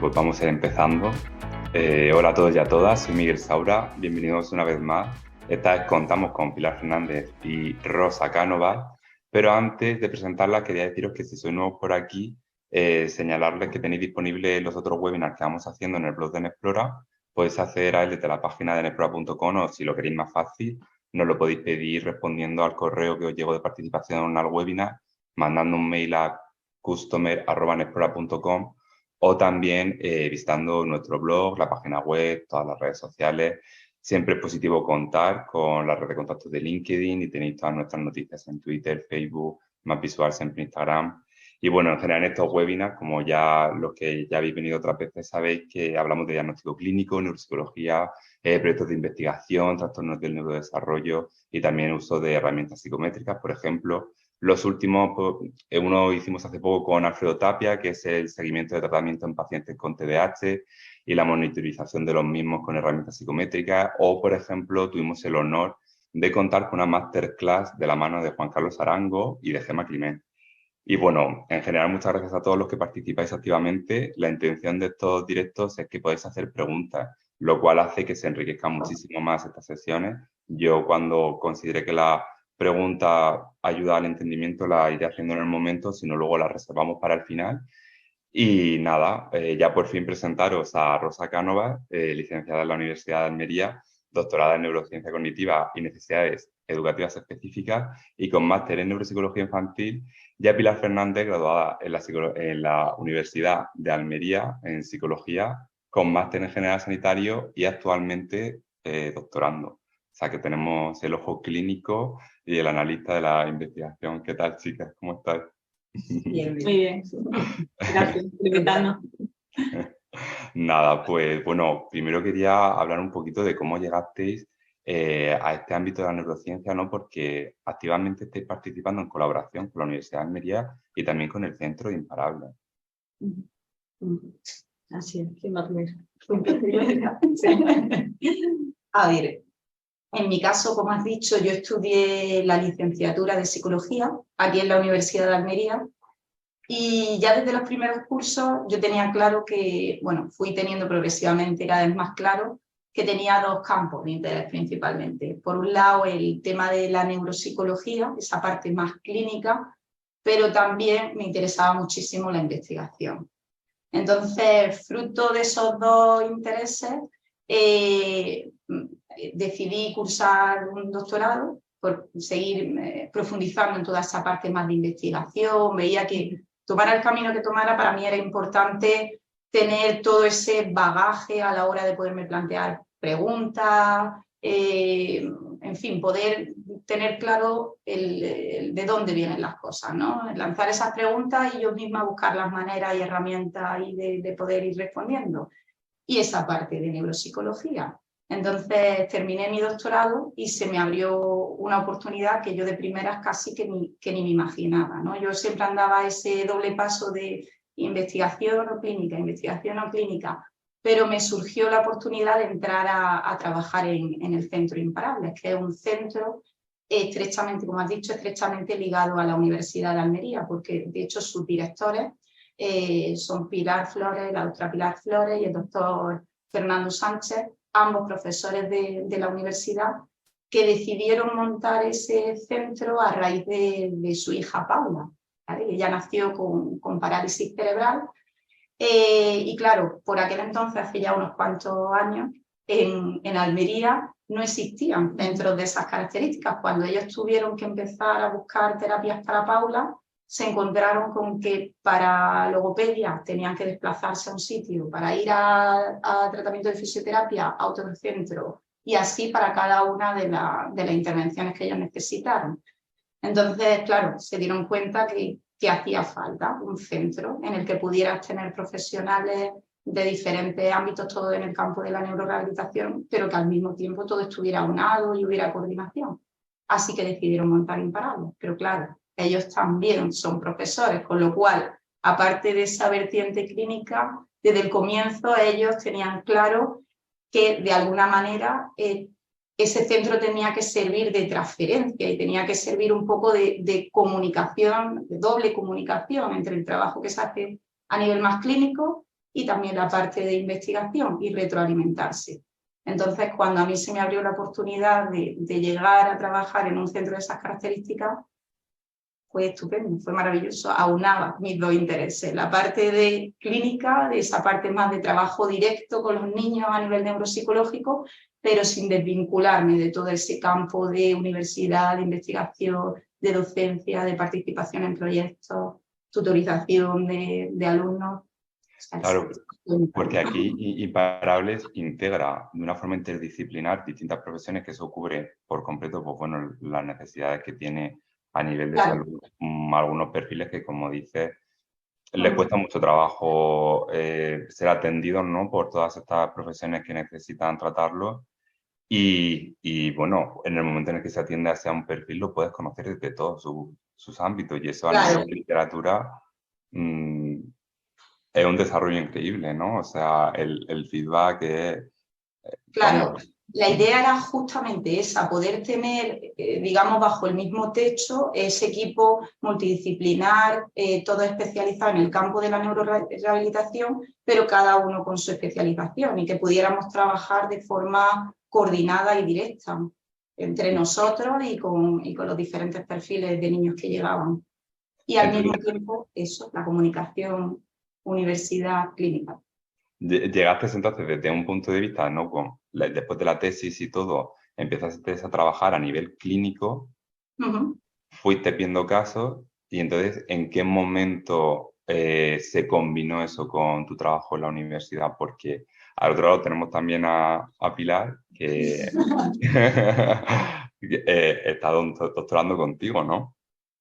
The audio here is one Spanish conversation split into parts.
pues vamos a ir empezando. Hola a todos y a todas, soy Miguel Saura, bienvenidos una vez más. Esta vez contamos con Pilar Fernández y Rosa Cánovas, pero antes de presentarlas quería deciros que si sois nuevos por aquí, señalarles que tenéis disponibles los otros webinars que vamos haciendo en el blog de Nexplora. Podéis acceder a él desde la página de nexplora.com o si lo queréis más fácil, nos lo podéis pedir respondiendo al correo que os llegó de participación al webinar, mandando un mail a customer@nexplora.com o también visitando nuestro blog, la página web, todas las redes sociales. Siempre es positivo contar con la red de contactos de LinkedIn y tenéis todas nuestras noticias en Twitter, Facebook, más visual siempre Instagram. Y bueno, en general en estos webinars, como ya los que ya habéis venido otras veces, sabéis que hablamos de diagnóstico clínico, neuropsicología, proyectos de investigación, trastornos del neurodesarrollo y también uso de herramientas psicométricas, por ejemplo. Los últimos, pues, uno hicimos hace poco con Alfredo Tapia, que es el seguimiento de tratamiento en pacientes con TDAH y la monitorización de los mismos con herramientas psicométricas. O, por ejemplo, tuvimos el honor de contar con una masterclass de la mano de Juan Carlos Arango y de Gemma Climent. Y bueno, en general, muchas gracias a todos los que participáis activamente. La intención de estos directos es que podáis hacer preguntas, lo cual hace que se enriquezcan muchísimo más estas sesiones. Yo, cuando considere que la pregunta ayuda al entendimiento, la iré haciendo en el momento, si no, luego la reservamos para el final. Y nada, ya por fin presentaros a Rosa Cánovas, licenciada en la Universidad de Almería, doctorada en Neurociencia Cognitiva y Necesidades Educativas Específicas y con máster en Neuropsicología Infantil, y a Pilar Fernández, graduada en la Universidad de Almería en Psicología, con máster en General Sanitario y actualmente doctorando. O sea que tenemos el ojo clínico y el analista de la investigación. ¿Qué tal, chicas? ¿Cómo estáis? Bien, bien. Muy bien. Gracias por invitarnos. Nada, pues bueno, primero quería hablar un poquito de cómo llegasteis a este ámbito de la neurociencia, ¿no? Porque activamente estáis participando en colaboración con la Universidad de Almería y también con el Centro de Imparables. Así es, ¿quién va a tener? A ver, en mi caso, como has dicho, yo estudié la licenciatura de Psicología aquí en la Universidad de Almería. Y ya desde los primeros cursos yo tenía claro que, bueno, fui teniendo progresivamente cada vez más claro que tenía dos campos de interés principalmente. Por un lado, el tema de la neuropsicología, esa parte más clínica, pero también me interesaba muchísimo la investigación. Entonces, fruto de esos dos intereses, decidí cursar un doctorado por seguir profundizando en toda esa parte más de investigación. Veía que tomara el camino que tomara, para mí era importante tener todo ese bagaje a la hora de poderme plantear preguntas, en fin, poder tener claro de dónde vienen las cosas, ¿no? Lanzar esas preguntas y yo misma buscar las maneras y herramientas de poder ir respondiendo. Y esa parte de neuropsicología. Entonces terminé mi doctorado y se me abrió una oportunidad que yo de primeras casi que ni me imaginaba, ¿no? Yo siempre andaba ese doble paso de investigación o clínica, pero me surgió la oportunidad de entrar a trabajar en el Centro Imparables, que es un centro estrechamente, como has dicho, estrechamente ligado a la Universidad de Almería, porque de hecho sus directores son Pilar Flores, la doctora Pilar Flores y el doctor Fernando Sánchez, ambos profesores de la universidad, que decidieron montar ese centro a raíz de su hija Paula, ¿vale? Ella nació con parálisis cerebral y claro, por aquel entonces, hace ya unos cuantos años, en Almería no existían centros de esas características. Cuando ellos tuvieron que empezar a buscar terapias para Paula, se encontraron con que para logopedia tenían que desplazarse a un sitio, para ir a tratamiento de fisioterapia a otro centro, y así para cada una de las intervenciones que ellos necesitaron. Entonces, claro, se dieron cuenta que hacía falta un centro en el que pudieras tener profesionales de diferentes ámbitos, todo en el campo de la neurorehabilitación, pero que al mismo tiempo todo estuviera aunado y hubiera coordinación. Así que decidieron montar Imparables. Pero claro, ellos también son profesores, con lo cual, aparte de esa vertiente clínica, desde el comienzo ellos tenían claro que de alguna manera ese centro tenía que servir de transferencia y tenía que servir un poco de comunicación, de doble comunicación entre el trabajo que se hace a nivel más clínico y también la parte de investigación y retroalimentarse. Entonces, cuando a mí se me abrió la oportunidad de llegar a trabajar en un centro de esas características, fue estupendo, fue maravilloso, aunaba mis dos intereses, la parte de clínica, de esa parte más de trabajo directo con los niños a nivel neuropsicológico, pero sin desvincularme de todo ese campo de universidad, de investigación, de docencia, de participación en proyectos, tutorización de alumnos. Claro, porque aquí Imparables integra de una forma interdisciplinar distintas profesiones, que eso cubre por completo, pues bueno, las necesidades que tiene a nivel de salud, algunos perfiles que, como dices, les cuesta mucho trabajo ser atendidos, ¿no?, por todas estas profesiones que necesitan tratarlo. Y bueno, en el momento en el que se atiende hacia un perfil, lo puedes conocer desde todos sus ámbitos, y eso a nivel de literatura es un desarrollo increíble, ¿no? O sea, el feedback es... Claro, la idea era justamente esa, poder tener, digamos, bajo el mismo techo ese equipo multidisciplinar, todo especializado en el campo de la neurorehabilitación, pero cada uno con su especialización, y que pudiéramos trabajar de forma coordinada y directa entre nosotros y con los diferentes perfiles de niños que llegaban. Y al mismo tiempo, eso, la comunicación, universidad, clínica. Llegaste entonces desde un punto de vista, ¿no?, después de la tesis y todo, empezaste a trabajar a nivel clínico, fuiste viendo casos, y entonces, ¿en qué momento se combinó eso con tu trabajo en la universidad? Porque al otro lado tenemos también a Pilar, que está doctorando contigo, ¿no?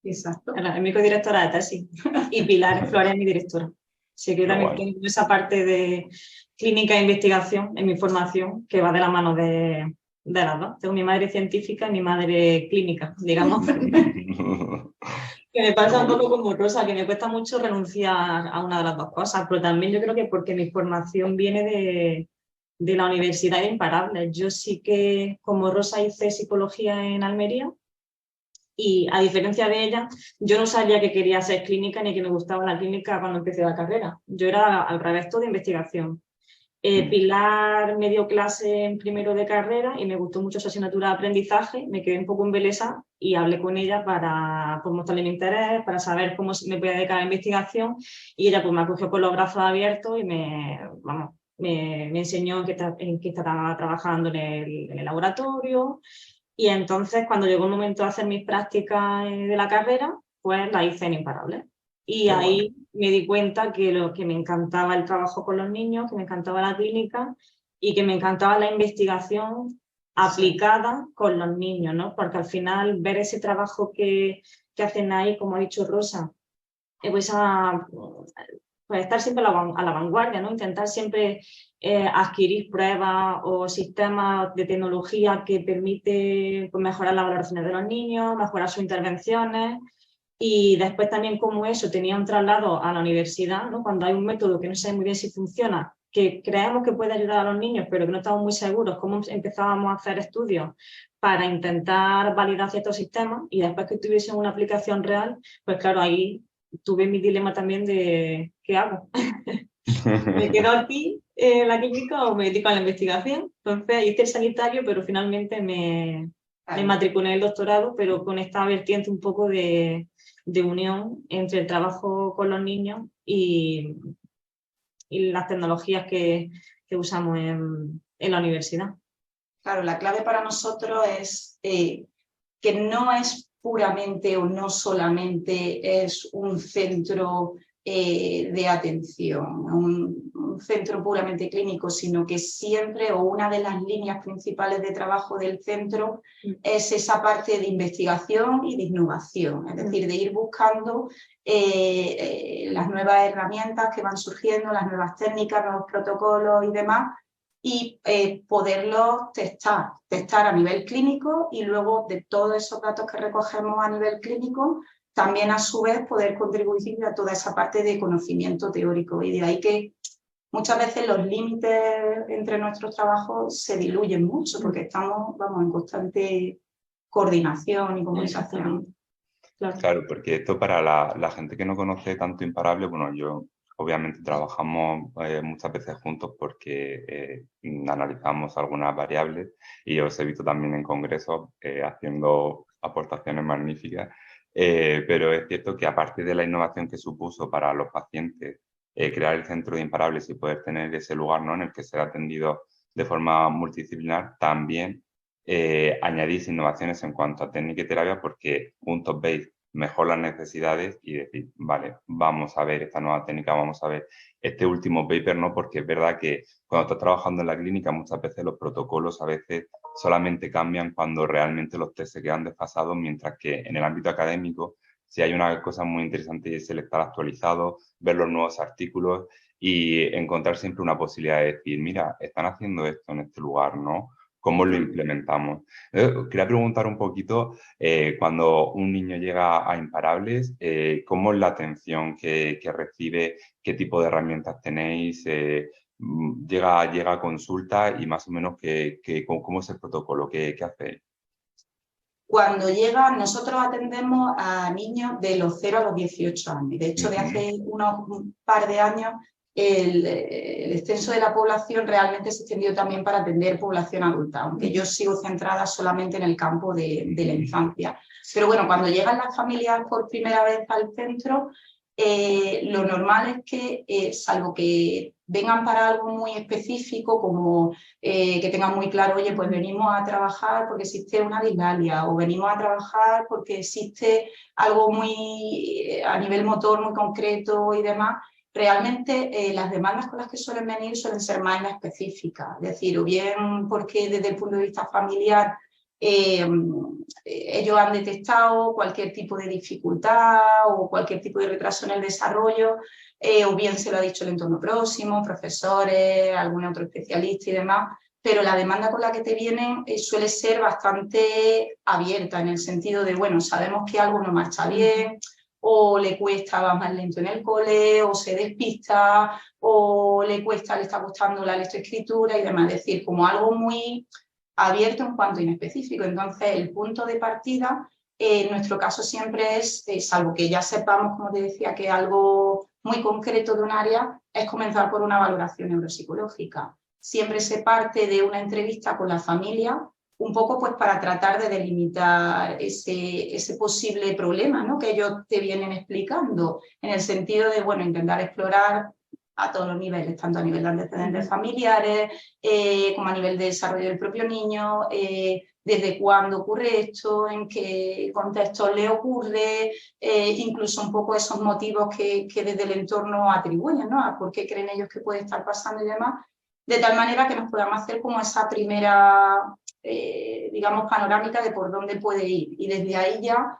Exacto. Es mi codirectora de tesis y Pilar Flores es mi directora. Así que yo también tengo esa parte de clínica e investigación en mi formación, que va de la mano de las dos. Tengo mi madre científica y mi madre clínica, digamos. Que me pasa un poco como Rosa, que me cuesta mucho renunciar a una de las dos cosas, pero también yo creo que porque mi formación viene de la Universidad de Imparables. Yo sí que, como Rosa, hice psicología en Almería, y a diferencia de ella, yo no sabía que quería ser clínica ni que me gustaba la clínica cuando empecé la carrera. Yo era al revés, todo de investigación. Pilar me dio clase en primero de carrera y me gustó mucho su asignatura de aprendizaje, me quedé un poco embelesada y hablé con ella para mostrarle mi interés, para saber cómo me podía dedicar a la investigación, y ella pues me acogió con los brazos abiertos y me enseñó en qué estaba trabajando en el laboratorio. Y entonces, cuando llegó el momento de hacer mis prácticas de la carrera, pues la hice en Imparables. Y ahí me di cuenta que lo que me encantaba el trabajo con los niños, que me encantaba la clínica y que me encantaba la investigación aplicada con los niños, ¿no? Porque al final ver ese trabajo que hacen ahí, como ha dicho Rosa, pues estar siempre a la vanguardia, ¿no? Intentar siempre adquirir pruebas o sistemas de tecnología que permiten pues, mejorar las valoraciones de los niños, mejorar sus intervenciones. Y después también, como eso tenía un traslado a la universidad, ¿no? Cuando hay un método que no sé muy bien si funciona, que creemos que puede ayudar a los niños, pero que no estamos muy seguros, cómo empezábamos a hacer estudios para intentar validar ciertos sistemas, y después que tuviesen una aplicación real, pues claro, ahí tuve mi dilema también de ¿qué hago? ¿Me quedo aquí en la clínica o me dedico a la investigación? Entonces hice el sanitario, pero finalmente me matriculé en el doctorado, pero con esta vertiente un poco de unión entre el trabajo con los niños y las tecnologías que usamos en la universidad. Claro, la clave para nosotros es que no es puramente o no solamente es un centro de atención, un centro puramente clínico, sino que siempre, o una de las líneas principales de trabajo del centro, es esa parte de investigación y de innovación, es decir, de ir buscando las nuevas herramientas que van surgiendo, las nuevas técnicas, nuevos protocolos y demás, y poderlos testar a nivel clínico, y luego de todos esos datos que recogemos a nivel clínico, también a su vez poder contribuir a toda esa parte de conocimiento teórico. Y de ahí que muchas veces los límites entre nuestros trabajos se diluyen mucho, porque estamos en constante coordinación y comunicación. Claro, porque esto para la gente que no conoce tanto Imparables, bueno, yo obviamente trabajamos muchas veces juntos porque analizamos algunas variables y os he visto también en congresos haciendo aportaciones magníficas. Pero es cierto que a partir de la innovación que supuso para los pacientes crear el centro de imparables y poder tener ese lugar, ¿no?, en el que ser atendido de forma multidisciplinar, también añadís innovaciones en cuanto a técnica y terapia porque juntos veis mejor las necesidades y decir, vale, vamos a ver esta nueva técnica, vamos a ver este último paper, ¿no? Porque es verdad que cuando estás trabajando en la clínica muchas veces los protocolos a veces solamente cambian cuando realmente los test se quedan desfasados, mientras que en el ámbito académico sí hay una cosa muy interesante y es el estar actualizado, ver los nuevos artículos y encontrar siempre una posibilidad de decir, mira, están haciendo esto en este lugar, ¿no? ¿Cómo lo implementamos? Quería preguntar un poquito, cuando un niño llega a Imparables, ¿cómo es la atención que recibe? ¿Qué tipo de herramientas tenéis? Llega a consulta y más o menos ¿cómo es el protocolo? ¿Qué hacéis? Cuando llegan, nosotros atendemos a niños de los 0 a los 18 años. De hecho, de hace un par de años, el extenso de la población realmente se extendió también para atender población adulta, aunque yo sigo centrada solamente en el campo de la infancia. Pero bueno, cuando llegan las familias por primera vez al centro, lo normal es que, salvo que vengan para algo muy específico, como que tengan muy claro, oye, pues venimos a trabajar porque existe una dislalgia, o venimos a trabajar porque existe algo muy a nivel motor muy concreto y demás, realmente las demandas con las que suelen venir suelen ser más específicas, es decir, o bien porque desde el punto de vista familiar ellos han detectado cualquier tipo de dificultad o cualquier tipo de retraso en el desarrollo, o bien se lo ha dicho el entorno próximo, profesores, algún otro especialista y demás, pero la demanda con la que te vienen suele ser bastante abierta, en el sentido de, bueno, sabemos que algo no marcha bien, o le cuesta, va más lento en el cole, o se despista, o le está costando la lectoescritura y demás, es decir, como algo muy abierto en cuanto a inespecífico. Entonces, el punto de partida, en nuestro caso siempre es, salvo que ya sepamos, como te decía, que algo muy concreto de un área, es comenzar por una valoración neuropsicológica. Siempre se parte de una entrevista con la familia, un poco pues para tratar de delimitar ese posible problema, ¿no?, que ellos te vienen explicando, en el sentido de, bueno, intentar explorar a todos los niveles, tanto a nivel de antecedentes familiares, como a nivel de desarrollo del propio niño, desde cuándo ocurre esto, en qué contexto le ocurre, incluso un poco esos motivos que desde el entorno atribuyen, ¿no?, a por qué creen ellos que puede estar pasando y demás, de tal manera que nos podamos hacer como esa primera, digamos, panorámica de por dónde puede ir. Y desde ahí ya,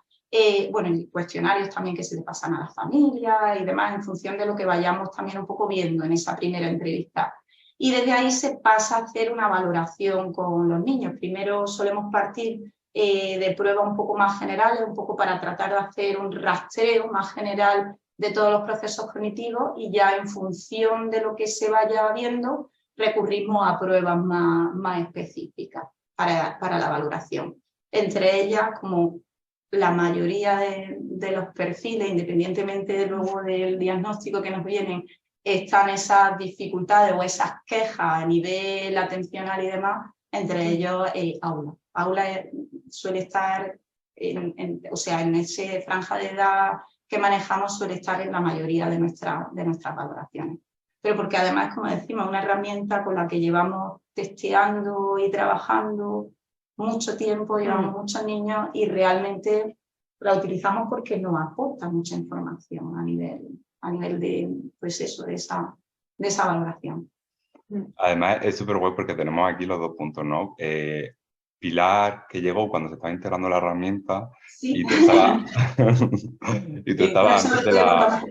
bueno, y cuestionarios también que se le pasan a la familia y demás, en función de lo que vayamos también un poco viendo en esa primera entrevista. Y desde ahí se pasa a hacer una valoración con los niños. Primero solemos partir de pruebas un poco más generales, un poco para tratar de hacer un rastreo más general de todos los procesos cognitivos, y ya en función de lo que se vaya viendo, recurrimos a pruebas más específicas para la valoración. Entre ellas, como la mayoría de los perfiles, independientemente luego del diagnóstico que nos vienen, están esas dificultades o esas quejas a nivel atencional y demás, entre ellos aula. Aula suele estar, o sea, en esa franja de edad que manejamos, suele estar en la mayoría de nuestras valoraciones. Pero porque además, como decimos, es una herramienta con la que llevamos testeando y trabajando mucho tiempo, llevamos muchos niños y realmente la utilizamos porque nos aporta mucha información a nivel de, pues eso, de esa valoración. Además, es súper guay porque tenemos aquí los dos puntos, ¿no? Pilar, que llegó cuando se estaba integrando la herramienta, sí. y tú estabas antes de la...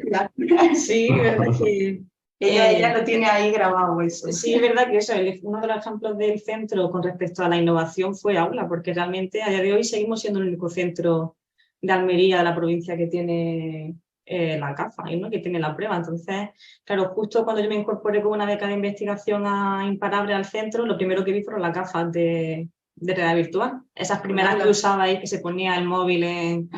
Sí, verdad que... Ella lo tiene ahí grabado eso. Sí, es verdad que eso, uno de los ejemplos del centro con respecto a la innovación fue Aula, porque realmente a día de hoy seguimos siendo el único centro de Almería, de la provincia, que tiene la CAFA, ¿no?, que tiene la prueba. Entonces, claro, justo cuando yo me incorporé con una beca de investigación a Imparable al centro, lo primero que vi fueron las gafas de realidad virtual. Esas primeras que usabais, que se ponía el móvil en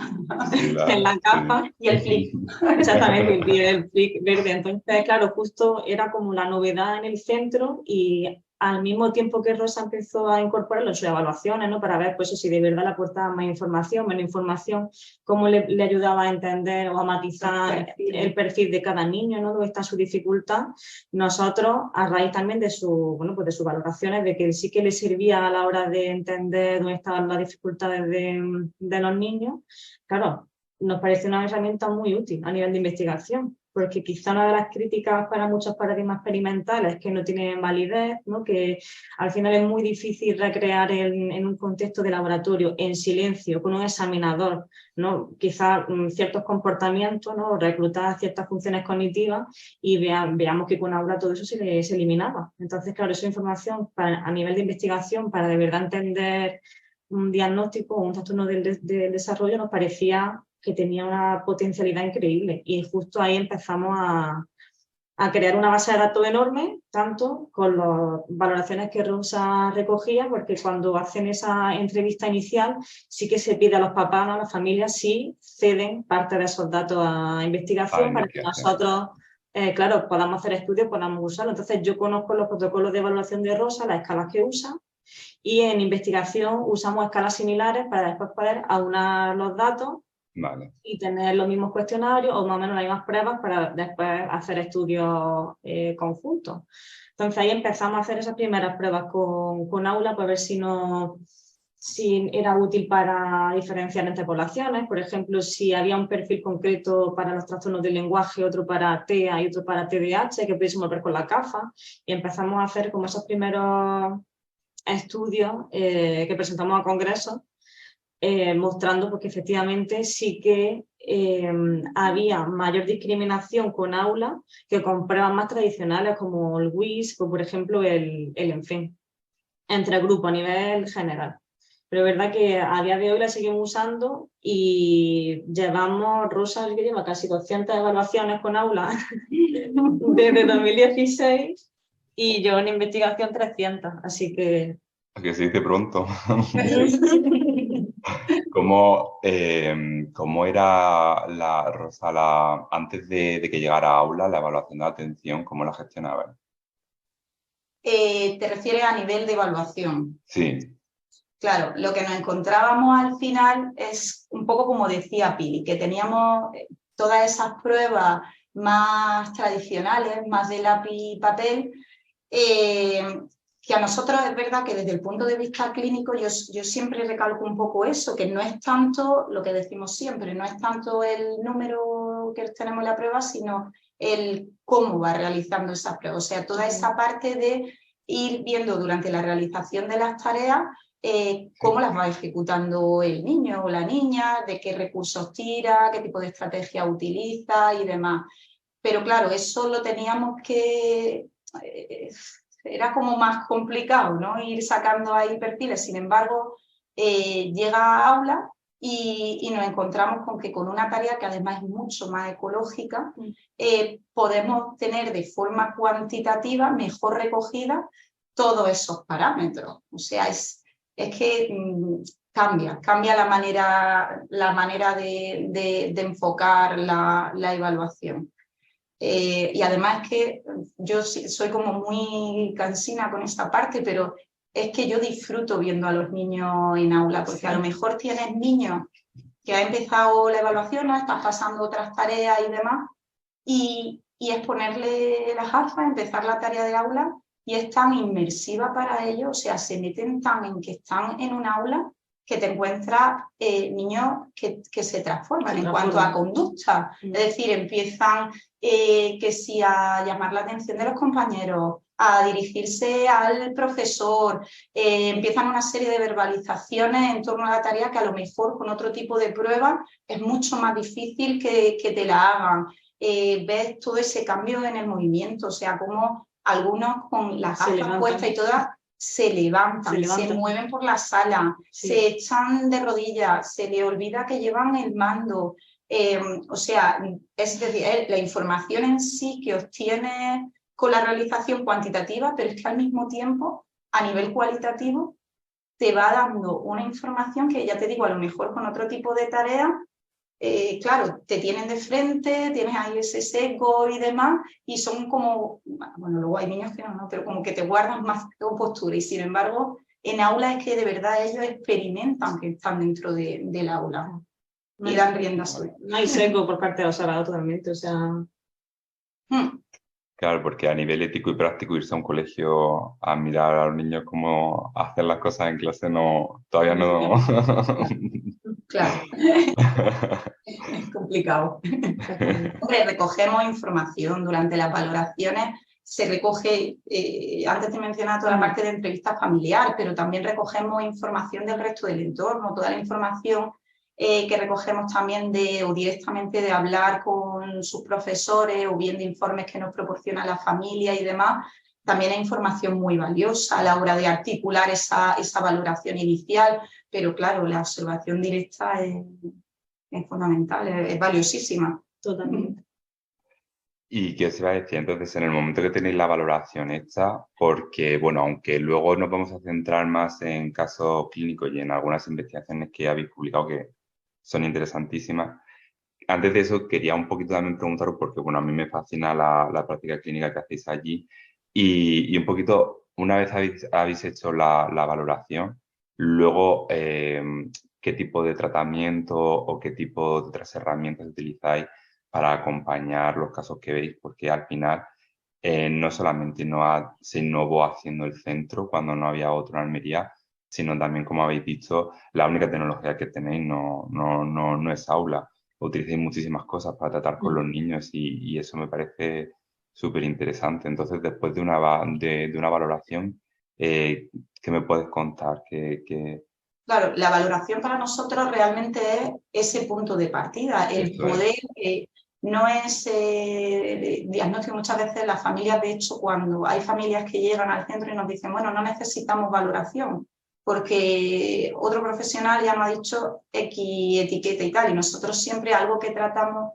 la capa. Sí. Y el flick. Exactamente, el flick verde. Entonces, claro, justo era como la novedad en el centro y al mismo tiempo que Rosa empezó a incorporarlo en sus evaluaciones, ¿no? Para ver pues, si de verdad le aportaba más información, menos información, cómo le ayudaba a entender o a matizar el perfil de cada niño, ¿no? Dónde está su dificultad. Nosotros, a raíz también de, bueno, pues de sus valoraciones, de que sí que le servía a la hora de entender dónde estaban las dificultades de los niños, claro, nos parece una herramienta muy útil a nivel de investigación, porque quizá una de las críticas para muchos paradigmas experimentales es que no tienen validez, ¿no? Que al final es muy difícil recrear en un contexto de laboratorio, en silencio, con un examinador, ¿no? Quizá ciertos comportamientos, ¿no? Reclutar ciertas funciones cognitivas y veamos que con aula todo eso se eliminaba. Entonces, claro, esa información a nivel de investigación, para de verdad entender un diagnóstico o un trastorno del desarrollo, nos parecía que tenía una potencialidad increíble y justo ahí empezamos a crear una base de datos enorme, tanto con las valoraciones que Rosa recogía, porque cuando hacen esa entrevista inicial sí que se pide a los papás, a las familias, si ceden parte de esos datos a investigación para que nosotros, claro, podamos hacer estudios, podamos usarlo. Entonces yo conozco los protocolos de evaluación de Rosa, las escalas que usa, y en investigación usamos escalas similares para después poder aunar los datos. Vale. Y tener los mismos cuestionarios o más o menos las mismas pruebas para después hacer estudios conjuntos. Entonces ahí empezamos a hacer esas primeras pruebas con aula para ver si era útil para diferenciar entre poblaciones. Por ejemplo, si había un perfil concreto para los trastornos del lenguaje, otro para TEA y otro para TDAH, que pudiésemos ver con la CAFA. Y empezamos a hacer como esos primeros estudios que presentamos a congresos, mostrando porque efectivamente sí que había mayor discriminación con aula que con pruebas más tradicionales como el WIS o por ejemplo el ENFEM, entre grupos a nivel general. Pero es verdad que a día de hoy la seguimos usando y llevamos, Rosa que lleva casi 200 evaluaciones con aula desde 2016 y yo en investigación 300, así que... Que se dice pronto. ¿Cómo era la Rosa antes de que llegara a aula, la evaluación de atención, cómo la gestionaba? ¿Te refieres a nivel de evaluación? Sí. Claro, lo que nos encontrábamos al final es un poco como decía Pili, que teníamos todas esas pruebas más tradicionales, más de lápiz y papel, que a nosotros es verdad que desde el punto de vista clínico yo siempre recalco un poco eso, que no es tanto lo que decimos siempre, no es tanto el número que tenemos en la prueba, sino el cómo va realizando esa prueba. O sea, toda esa parte de ir viendo durante la realización de las tareas cómo las va ejecutando el niño o la niña, de qué recursos tira, qué tipo de estrategia utiliza y demás. Pero claro, eso lo teníamos que... era como más complicado, ¿no? Ir sacando ahí perfiles. Sin embargo, llega a aula y nos encontramos con que con una tarea que además es mucho más ecológica, podemos tener de forma cuantitativa mejor recogida todos esos parámetros. O sea, es que cambia la manera de enfocar la evaluación. Y además es que yo soy como muy cansina con esta parte, pero es que yo disfruto viendo a los niños en aula, porque a lo mejor tienes niños que ha empezado la evaluación, ¿no? Estás pasando otras tareas y demás, y es ponerle las gafas, empezar la tarea del aula, y es tan inmersiva para ellos, o sea, se meten tan en que están en un aula que te encuentras niños que se transforman en cuanto a conducta. Es decir, empiezan que sí a llamar la atención de los compañeros, a dirigirse al profesor, empiezan una serie de verbalizaciones en torno a la tarea que a lo mejor con otro tipo de pruebas es mucho más difícil que te la hagan. Ves todo ese cambio en el movimiento, o sea, como algunos con las gafas puestas y todas se levantan, se mueven por la sala, se echan de rodillas, se le olvida que llevan el mando. O sea, es decir, la información en sí que obtiene con la realización cuantitativa, pero es que al mismo tiempo, a nivel cualitativo, te va dando una información que, ya te digo, a lo mejor con otro tipo de tareas, claro, te tienen de frente, tienes ahí ese sesgo y demás, y son como, bueno, luego hay niños que no, pero como que te guardan más postura, y sin embargo, en aula es que de verdad ellos experimentan que están dentro del aula y dan rienda suelta. No hay sesgo por parte de los salados totalmente, o sea... Claro, porque a nivel ético y práctico irse a un colegio a mirar a los niños cómo hacer las cosas en clase todavía no... Claro, es complicado. Hombre, recogemos información durante las valoraciones, se recoge, antes te mencionaba toda la parte de entrevista familiar, pero también recogemos información del resto del entorno, toda la información que recogemos también o directamente de hablar con sus profesores o bien de informes que nos proporciona la familia y demás. También hay información muy valiosa a la hora de articular esa valoración inicial, pero claro, la observación directa es fundamental, es valiosísima. Totalmente. ¿Y qué os iba a decir? Entonces, en el momento que tenéis la valoración hecha, porque, bueno, aunque luego nos vamos a centrar más en casos clínicos y en algunas investigaciones que habéis publicado que son interesantísimas, antes de eso quería un poquito también preguntaros, porque, bueno, a mí me fascina la práctica clínica que hacéis allí, y un poquito, una vez habéis hecho la valoración, luego, ¿qué tipo de tratamiento o qué tipo de otras herramientas utilizáis para acompañar los casos que veis? Porque al final no solamente se innovó haciendo el centro cuando no había otro en Almería, sino también, como habéis dicho, la única tecnología que tenéis no es aula. Utilizáis muchísimas cosas para tratar con los niños y eso me parece súper interesante. Entonces, después de una valoración, ¿qué me puedes contar? Claro, la valoración para nosotros realmente es ese punto de partida, el poder, no es diagnóstico. Muchas veces las familias, de hecho, cuando hay familias que llegan al centro y nos dicen, bueno, no necesitamos valoración, porque otro profesional ya nos ha dicho X etiqueta y tal, y nosotros siempre algo que tratamos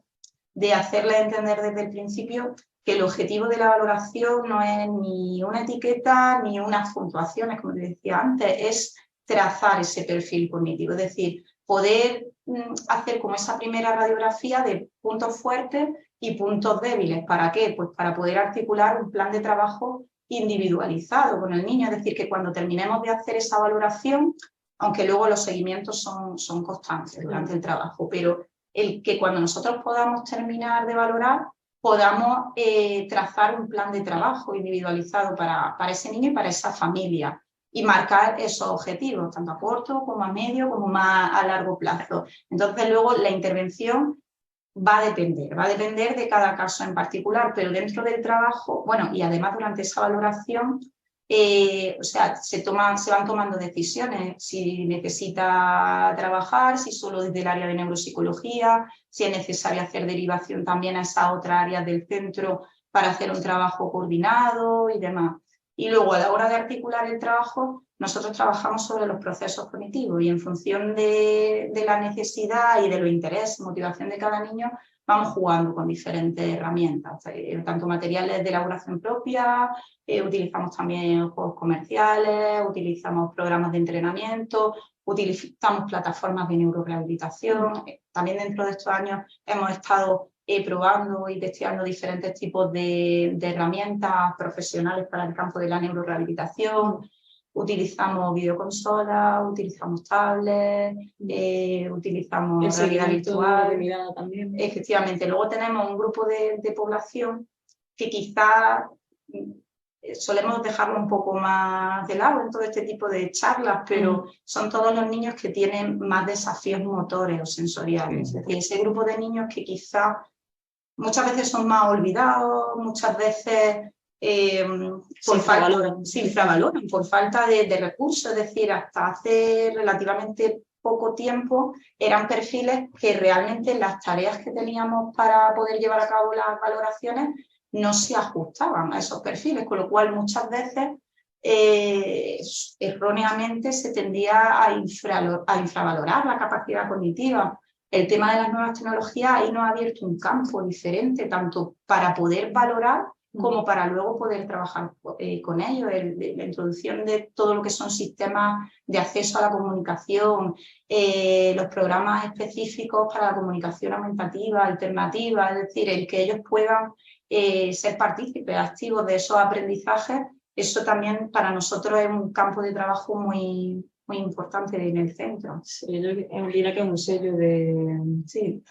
de hacerle entender desde el principio, que el objetivo de la valoración no es ni una etiqueta ni unas puntuaciones, como te decía antes, es trazar ese perfil cognitivo, es decir, poder hacer como esa primera radiografía de puntos fuertes y puntos débiles. ¿Para qué? Pues para poder articular un plan de trabajo individualizado con el niño, es decir, que cuando terminemos de hacer esa valoración, aunque luego los seguimientos son constantes durante el trabajo, pero el que cuando nosotros podamos terminar de valorar, podamos trazar un plan de trabajo individualizado para ese niño y para esa familia y marcar esos objetivos, tanto a corto como a medio, como más a largo plazo. Entonces luego la intervención va a depender de cada caso en particular, pero dentro del trabajo, bueno, y además durante esa valoración, o sea, se van tomando decisiones, si necesita trabajar, si solo desde el área de neuropsicología, si es necesario hacer derivación también a esas otras áreas del centro para hacer un trabajo coordinado y demás. Y luego, a la hora de articular el trabajo, nosotros trabajamos sobre los procesos cognitivos y en función de la necesidad y de los intereses, motivación de cada niño, vamos jugando con diferentes herramientas, tanto materiales de elaboración propia, utilizamos también juegos comerciales, utilizamos programas de entrenamiento, utilizamos plataformas de neurorehabilitación. También dentro de estos años hemos estado probando y testeando diferentes tipos de herramientas profesionales para el campo de la neurorehabilitación. Utilizamos videoconsolas, utilizamos tablets, utilizamos realidad virtual. También. Efectivamente, luego tenemos un grupo de población que quizás solemos dejarlo un poco más de lado en todo este tipo de charlas, pero son todos los niños que tienen más desafíos motores o sensoriales. Es decir, ese grupo de niños que quizás muchas veces son más olvidados, muchas veces infravaloran por falta de recursos. Es decir, hasta hace relativamente poco tiempo eran perfiles que realmente las tareas que teníamos para poder llevar a cabo las valoraciones no se ajustaban a esos perfiles, con lo cual muchas veces erróneamente se tendía a infravalorar la capacidad cognitiva. El tema de las nuevas tecnologías ahí nos ha abierto un campo diferente, tanto para poder valorar como para luego poder trabajar con ellos, la introducción de todo lo que son sistemas de acceso a la comunicación, los programas específicos para la comunicación aumentativa, alternativa, es decir, el que ellos puedan ser partícipes activos de esos aprendizajes, eso también para nosotros es un campo de trabajo muy importante en el centro. Sí, yo diría que es un sello de... Sí,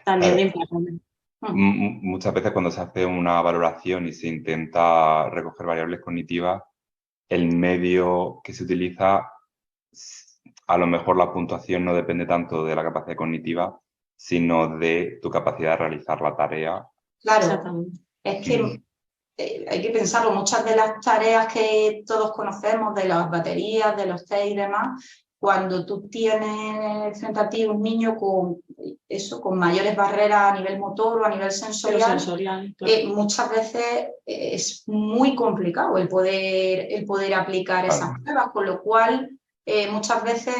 también de importante. Muchas veces cuando se hace una valoración y se intenta recoger variables cognitivas, el medio que se utiliza, a lo mejor la puntuación no depende tanto de la capacidad cognitiva, sino de tu capacidad de realizar la tarea. Claro, es que hay que pensarlo, muchas de las tareas que todos conocemos, de las baterías, de los test y demás, cuando tú tienes frente a ti un niño con mayores barreras a nivel motor o a nivel sensorial, claro. Muchas veces es muy complicado el poder aplicar esas pruebas, con lo cual muchas veces,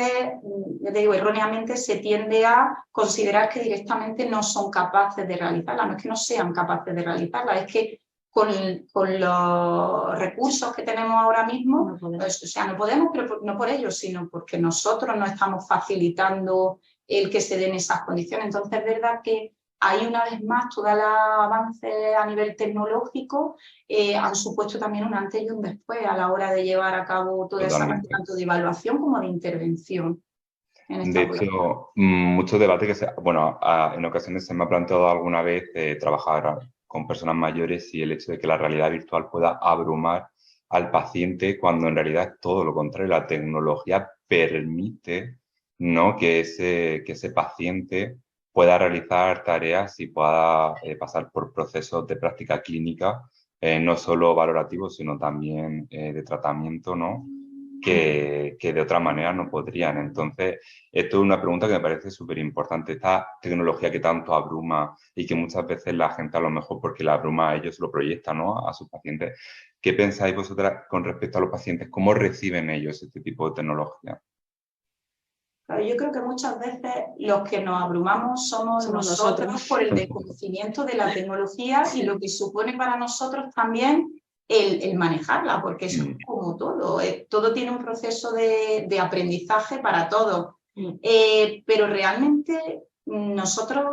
ya te digo, erróneamente se tiende a considerar que directamente no son capaces de realizarla. No es que no sean capaces de realizarla, es que con los recursos que tenemos ahora mismo, pues, o sea, no podemos, pero no por ello, sino porque nosotros no estamos facilitando el que se den esas condiciones. Entonces, es verdad que hay una vez más todo el avance a nivel tecnológico han supuesto también un antes y un después a la hora de llevar a cabo toda esa parte tanto de evaluación como de intervención. De hecho, mucho debate en ocasiones se me ha planteado alguna vez trabajar con personas mayores y el hecho de que la realidad virtual pueda abrumar al paciente cuando en realidad es todo lo contrario. La tecnología permite, ¿no?, que ese paciente pueda realizar tareas y pueda pasar por procesos de práctica clínica, no solo valorativos, sino también de tratamiento, ¿no?, que de otra manera no podrían. Entonces, esto es una pregunta que me parece súper importante. Esta tecnología que tanto abruma y que muchas veces la gente, a lo mejor porque la abruma a ellos, lo proyecta, ¿no?, a sus pacientes. ¿Qué pensáis vosotras con respecto a los pacientes? ¿Cómo reciben ellos este tipo de tecnología? Yo creo que muchas veces los que nos abrumamos somos nosotros por el desconocimiento de la tecnología y lo que supone para nosotros también el manejarla, porque es como todo, todo tiene un proceso de aprendizaje para todo. Pero realmente nosotros,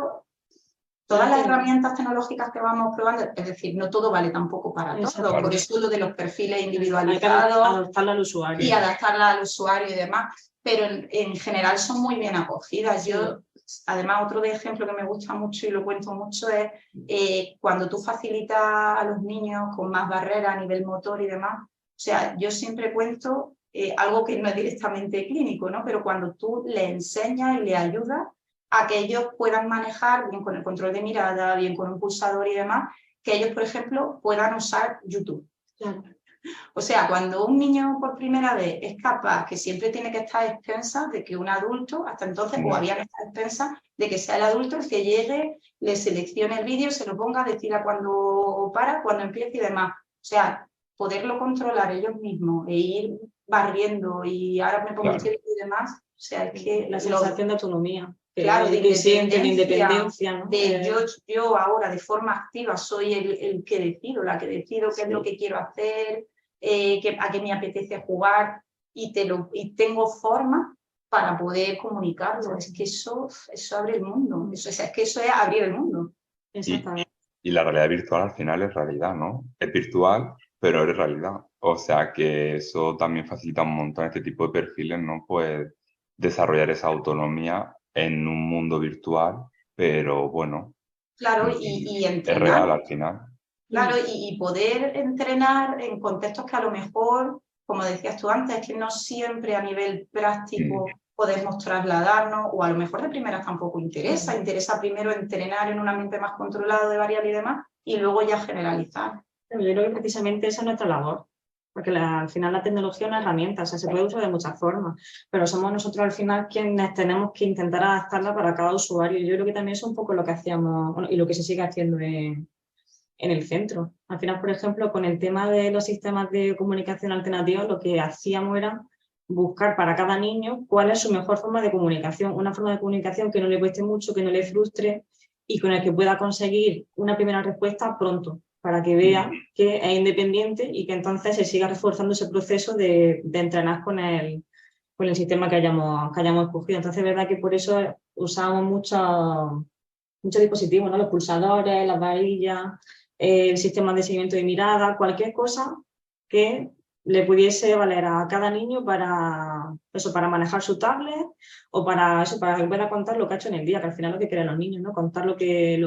todas las herramientas tecnológicas que vamos probando, es decir, no todo vale tampoco para todo, por eso lo de los perfiles individualizados. Hay que adaptarla al usuario. Y adaptarla al usuario y demás, pero en general son muy bien acogidas. Yo, además, otro ejemplo que me gusta mucho y lo cuento mucho es cuando tú facilitas a los niños con más barreras a nivel motor y demás. O sea, yo siempre cuento algo que no es directamente clínico, ¿no?, pero cuando tú le enseñas y le ayudas a que ellos puedan manejar, bien con el control de mirada, bien con un pulsador y demás, que ellos, por ejemplo, puedan usar YouTube. O sea, cuando un niño por primera vez es capaz, que siempre tiene que estar a expensas de que un adulto, hasta entonces, o había que estar a expensas de que sea el adulto el que llegue, le seleccione el vídeo, se lo ponga, decida cuándo para, cuándo empieza y demás. O sea, poderlo controlar ellos mismos e ir barriendo y ahora me pongo serio y demás. O sea, es que la sensación de autonomía. Claro, de independencia, ¿no? Yo ahora de forma activa soy el que decido, la que decido qué es lo que quiero hacer, a qué me apetece jugar y tengo forma para poder comunicarlo. Es que eso abre el mundo. Es que eso es abrir el mundo. Exactamente. Y la realidad virtual al final es realidad, ¿no? Es virtual, pero es realidad. O sea que eso también facilita un montón este tipo de perfiles, ¿no? Pues desarrollar esa autonomía en un mundo virtual, pero bueno. Claro, y entrenar. Es real al final. Claro, y poder entrenar en contextos que a lo mejor, como decías tú antes, que no siempre a nivel práctico podemos trasladarnos, o a lo mejor de primeras tampoco interesa. Interesa primero entrenar en un ambiente más controlado de variable y demás, y luego ya generalizar. Yo creo que precisamente esa es nuestra labor. Porque al final la tecnología es una herramienta, o sea, se puede usar de muchas formas, pero somos nosotros al final quienes tenemos que intentar adaptarla para cada usuario. Yo creo que también es un poco lo que hacíamos, bueno, y lo que se sigue haciendo en el centro. Al final, por ejemplo, con el tema de los sistemas de comunicación alternativos, lo que hacíamos era buscar para cada niño cuál es su mejor forma de comunicación, una forma de comunicación que no le cueste mucho, que no le frustre y con el que pueda conseguir una primera respuesta pronto, para que vea que es independiente y que entonces se siga reforzando ese proceso de entrenar con el sistema que hayamos escogido. Entonces, es verdad que por eso usamos muchos dispositivos, ¿no? Los pulsadores, las varillas, el sistema de seguimiento de mirada, cualquier cosa que le pudiese valer a cada niño para manejar su tablet o para que pueda contar lo que ha hecho en el día, que al final es lo que quieren los niños, ¿no? Contar lo que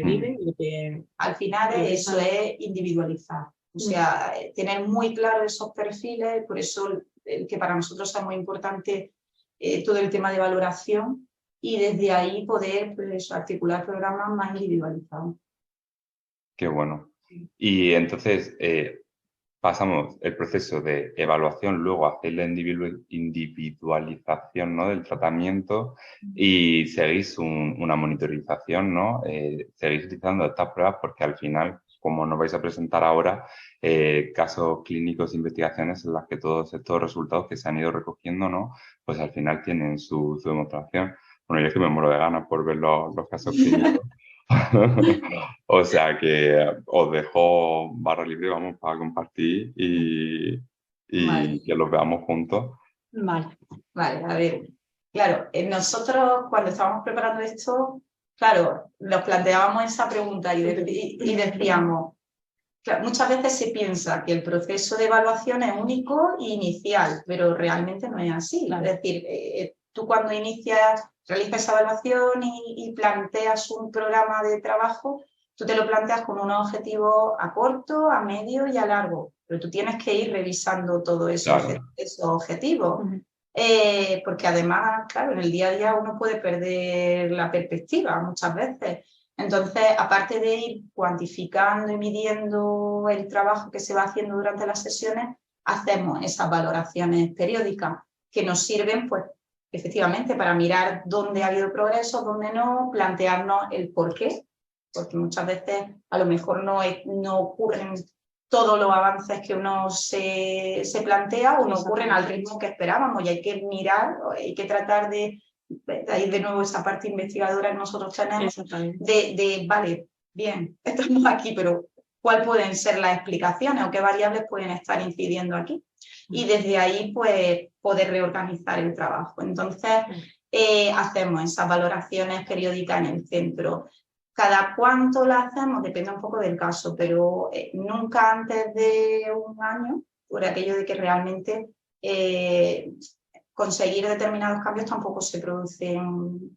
viven y lo que... Al final eso es individualizar, o sea, tener muy claro esos perfiles, por eso que para nosotros es muy importante todo el tema de valoración y desde ahí poder pues, articular programas más individualizados. Qué bueno. Y entonces pasamos el proceso de evaluación, luego a hacer la individualización, ¿no? del tratamiento y seguís una monitorización, ¿no? Seguís utilizando estas pruebas porque al final, como nos vais a presentar ahora, casos clínicos, investigaciones en las que todos estos resultados que se han ido recogiendo, ¿no? Pues al final tienen su demostración. Bueno, yo es que me muero de ganas por ver los casos clínicos. O sea que os dejo barra libre, vamos, para compartir y Vale. que los veamos juntos. Vale, a ver. Claro, nosotros cuando estábamos preparando esto, claro, nos planteábamos esa pregunta y decíamos, claro, muchas veces se piensa que el proceso de evaluación es único e inicial, pero realmente no es así. Es decir, tú cuando realizas esa evaluación y planteas un programa de trabajo, tú te lo planteas con unos objetivos a corto, a medio y a largo, pero tú tienes que ir revisando todos esos objetivos. Porque además, claro, en el día a día uno puede perder la perspectiva muchas veces. Entonces, aparte de ir cuantificando y midiendo el trabajo que se va haciendo durante las sesiones, hacemos esas valoraciones periódicas que nos sirven, pues, efectivamente, para mirar dónde ha habido progreso, dónde no, plantearnos el por qué, porque muchas veces a lo mejor no ocurren todos los avances que uno se plantea o no ocurren al ritmo que esperábamos y hay que mirar, hay que tratar de ahí de nuevo esa parte investigadora que nosotros tenemos vale, bien, estamos aquí, pero ¿cuáles pueden ser las explicaciones o qué variables pueden estar incidiendo aquí? Y desde ahí, pues, poder reorganizar el trabajo. Entonces, hacemos esas valoraciones periódicas en el centro. ¿Cada cuánto las hacemos? Depende un poco del caso, pero nunca antes de un año, por aquello de que realmente conseguir determinados cambios tampoco se producen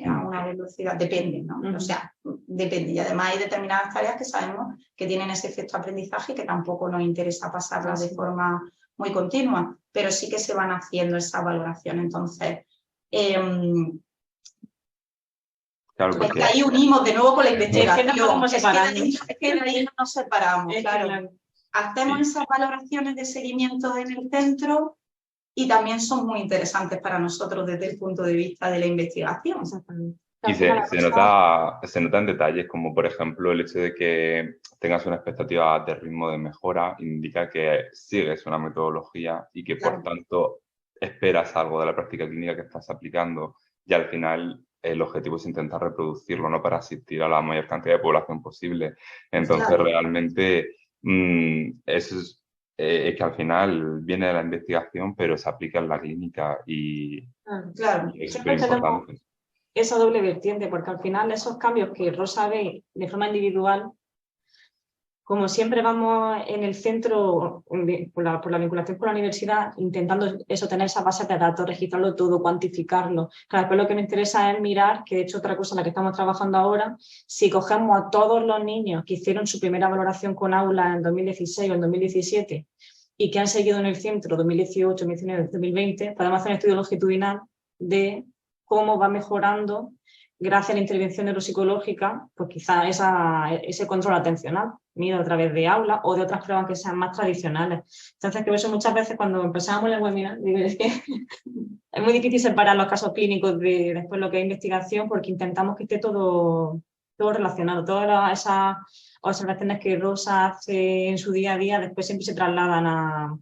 a una velocidad, depende, ¿no? O sea, depende. Y además hay determinadas tareas que sabemos que tienen ese efecto aprendizaje y que tampoco nos interesa pasarlas de forma muy continua, pero sí que se van haciendo esa valoración. Entonces, claro, porque... es que ahí unimos de nuevo con la investigación. Es que de ahí no nos separamos, claro. Hacemos esas valoraciones de seguimiento en el centro y también son muy interesantes para nosotros desde el punto de vista de la investigación. Y se nota en detalles, como por ejemplo el hecho de que tengas una expectativa de ritmo de mejora, indica que sigues una metodología y que por tanto esperas algo de la práctica clínica que estás aplicando y al final el objetivo es intentar reproducirlo, ¿no? Para asistir a la mayor cantidad de población posible. Entonces realmente eso es que al final viene de la investigación, pero se aplica en la clínica y es súper importante. Esa doble vertiente, porque al final esos cambios que Rosa ve de forma individual, como siempre vamos en el centro, por la vinculación con la universidad, intentando eso, tener esa base de datos, registrarlo todo, cuantificarlo. Claro, después lo que me interesa es mirar, que de hecho otra cosa en la que estamos trabajando ahora, si cogemos a todos los niños que hicieron su primera valoración con aula en 2016 o en 2017 y que han seguido en el centro 2018, 2019, 2020, podemos hacer un estudio longitudinal de cómo va mejorando gracias a la intervención neuropsicológica, pues quizá ese control atencional, mido a través de aula o de otras pruebas que sean más tradicionales. Entonces, que eso muchas veces cuando empezamos el webinar, digo, es que es muy difícil separar los casos clínicos de después lo que es investigación, porque intentamos que esté todo relacionado. Todas esas observaciones que Rosa hace en su día a día, después siempre se trasladan a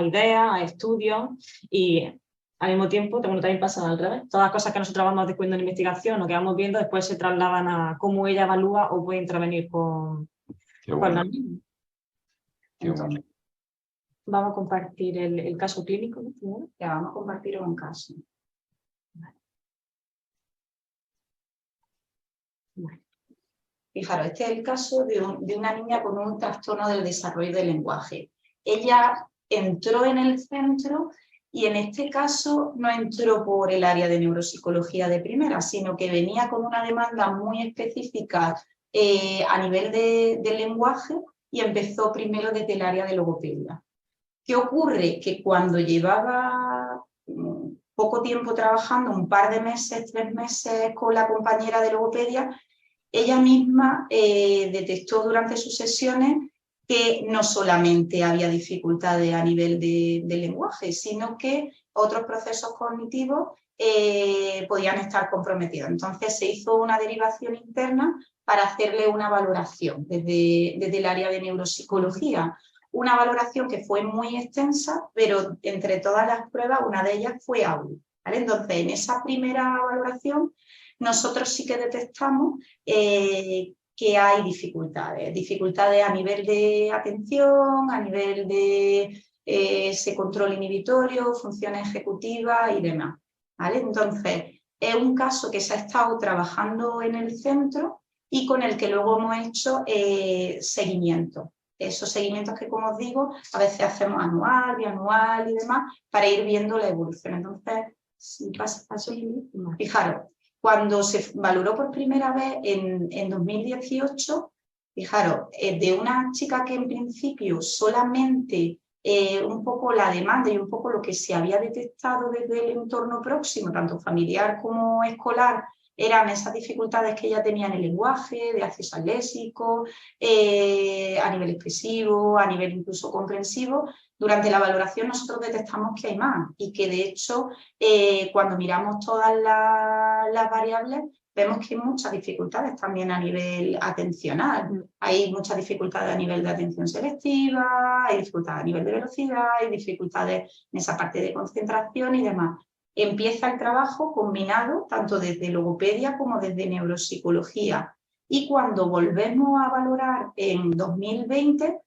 ideas, a estudios y al mismo tiempo, también pasa al revés. Todas las cosas que nosotros vamos descubriendo en investigación o que vamos viendo, después se trasladan a cómo ella evalúa o puede intervenir con la niña. Entonces, vamos a compartir el caso clínico, ¿no? Ya vamos a compartir un caso. Vale. Fijaros, este es el caso de una niña con un trastorno del desarrollo del lenguaje. Ella entró en el centro y en este caso no entró por el área de neuropsicología de primera, sino que venía con una demanda muy específica a nivel del lenguaje y empezó primero desde el área de logopedia. ¿Qué ocurre? Que cuando llevaba poco tiempo trabajando, un par de meses, 3 meses con la compañera de logopedia, ella misma detectó durante sus sesiones que no solamente había dificultades a nivel de lenguaje, sino que otros procesos cognitivos podían estar comprometidos. Entonces se hizo una derivación interna para hacerle una valoración desde el área de neuropsicología. Una valoración que fue muy extensa, pero entre todas las pruebas, una de ellas fue AULI, ¿vale? Entonces, en esa primera valoración, nosotros sí que detectamos que hay dificultades a nivel de atención, a nivel de ese control inhibitorio, funciones ejecutivas y demás, ¿vale? Entonces, es un caso que se ha estado trabajando en el centro y con el que luego hemos hecho seguimiento. Esos seguimientos que, como os digo, a veces hacemos anual, bianual y demás, para ir viendo la evolución. Entonces, si paso, fijaros, cuando se valoró por primera vez en 2018, fijaros, de una chica que en principio solamente un poco la demanda y un poco lo que se había detectado desde el entorno próximo, tanto familiar como escolar, eran esas dificultades que ella tenía en el lenguaje, de acceso al léxico, a nivel expresivo, a nivel incluso comprensivo. Durante la valoración nosotros detectamos que hay más y que de hecho cuando miramos todas las variables vemos que hay muchas dificultades también a nivel atencional. Hay muchas dificultades a nivel de atención selectiva, hay dificultades a nivel de velocidad, hay dificultades en esa parte de concentración y demás. Empieza el trabajo combinado tanto desde logopedia como desde neuropsicología. Y cuando volvemos a valorar en 2020,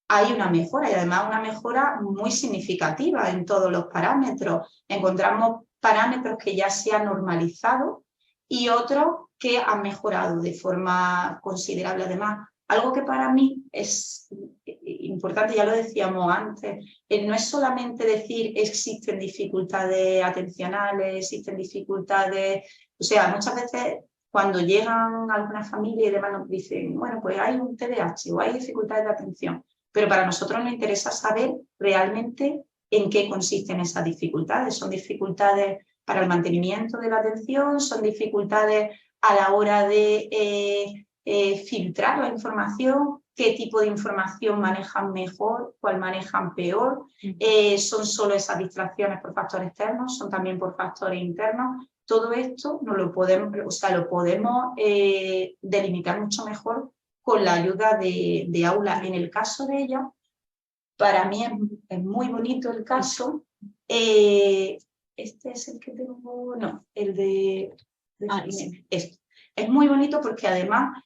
hay una mejora y además una mejora muy significativa en todos los parámetros. Encontramos parámetros que ya se han normalizado y otros que han mejorado de forma considerable. Además, algo que para mí es importante, ya lo decíamos antes, no es solamente decir existen dificultades atencionales, existen dificultades, o sea, muchas veces cuando llegan algunas familias y demás nos dicen, bueno, pues hay un TDAH o hay dificultades de atención, pero para nosotros nos interesa saber realmente en qué consisten esas dificultades. Son dificultades para el mantenimiento de la atención, son dificultades a la hora de filtrar la información, qué tipo de información manejan mejor, cuál manejan peor, son solo esas distracciones por factores externos, son también por factores internos. Todo esto lo podemos delimitar mucho mejor con la ayuda de Aula. En el caso de ella, para mí es muy bonito el caso. Este es el que tengo, no, el de esto. Es muy bonito porque además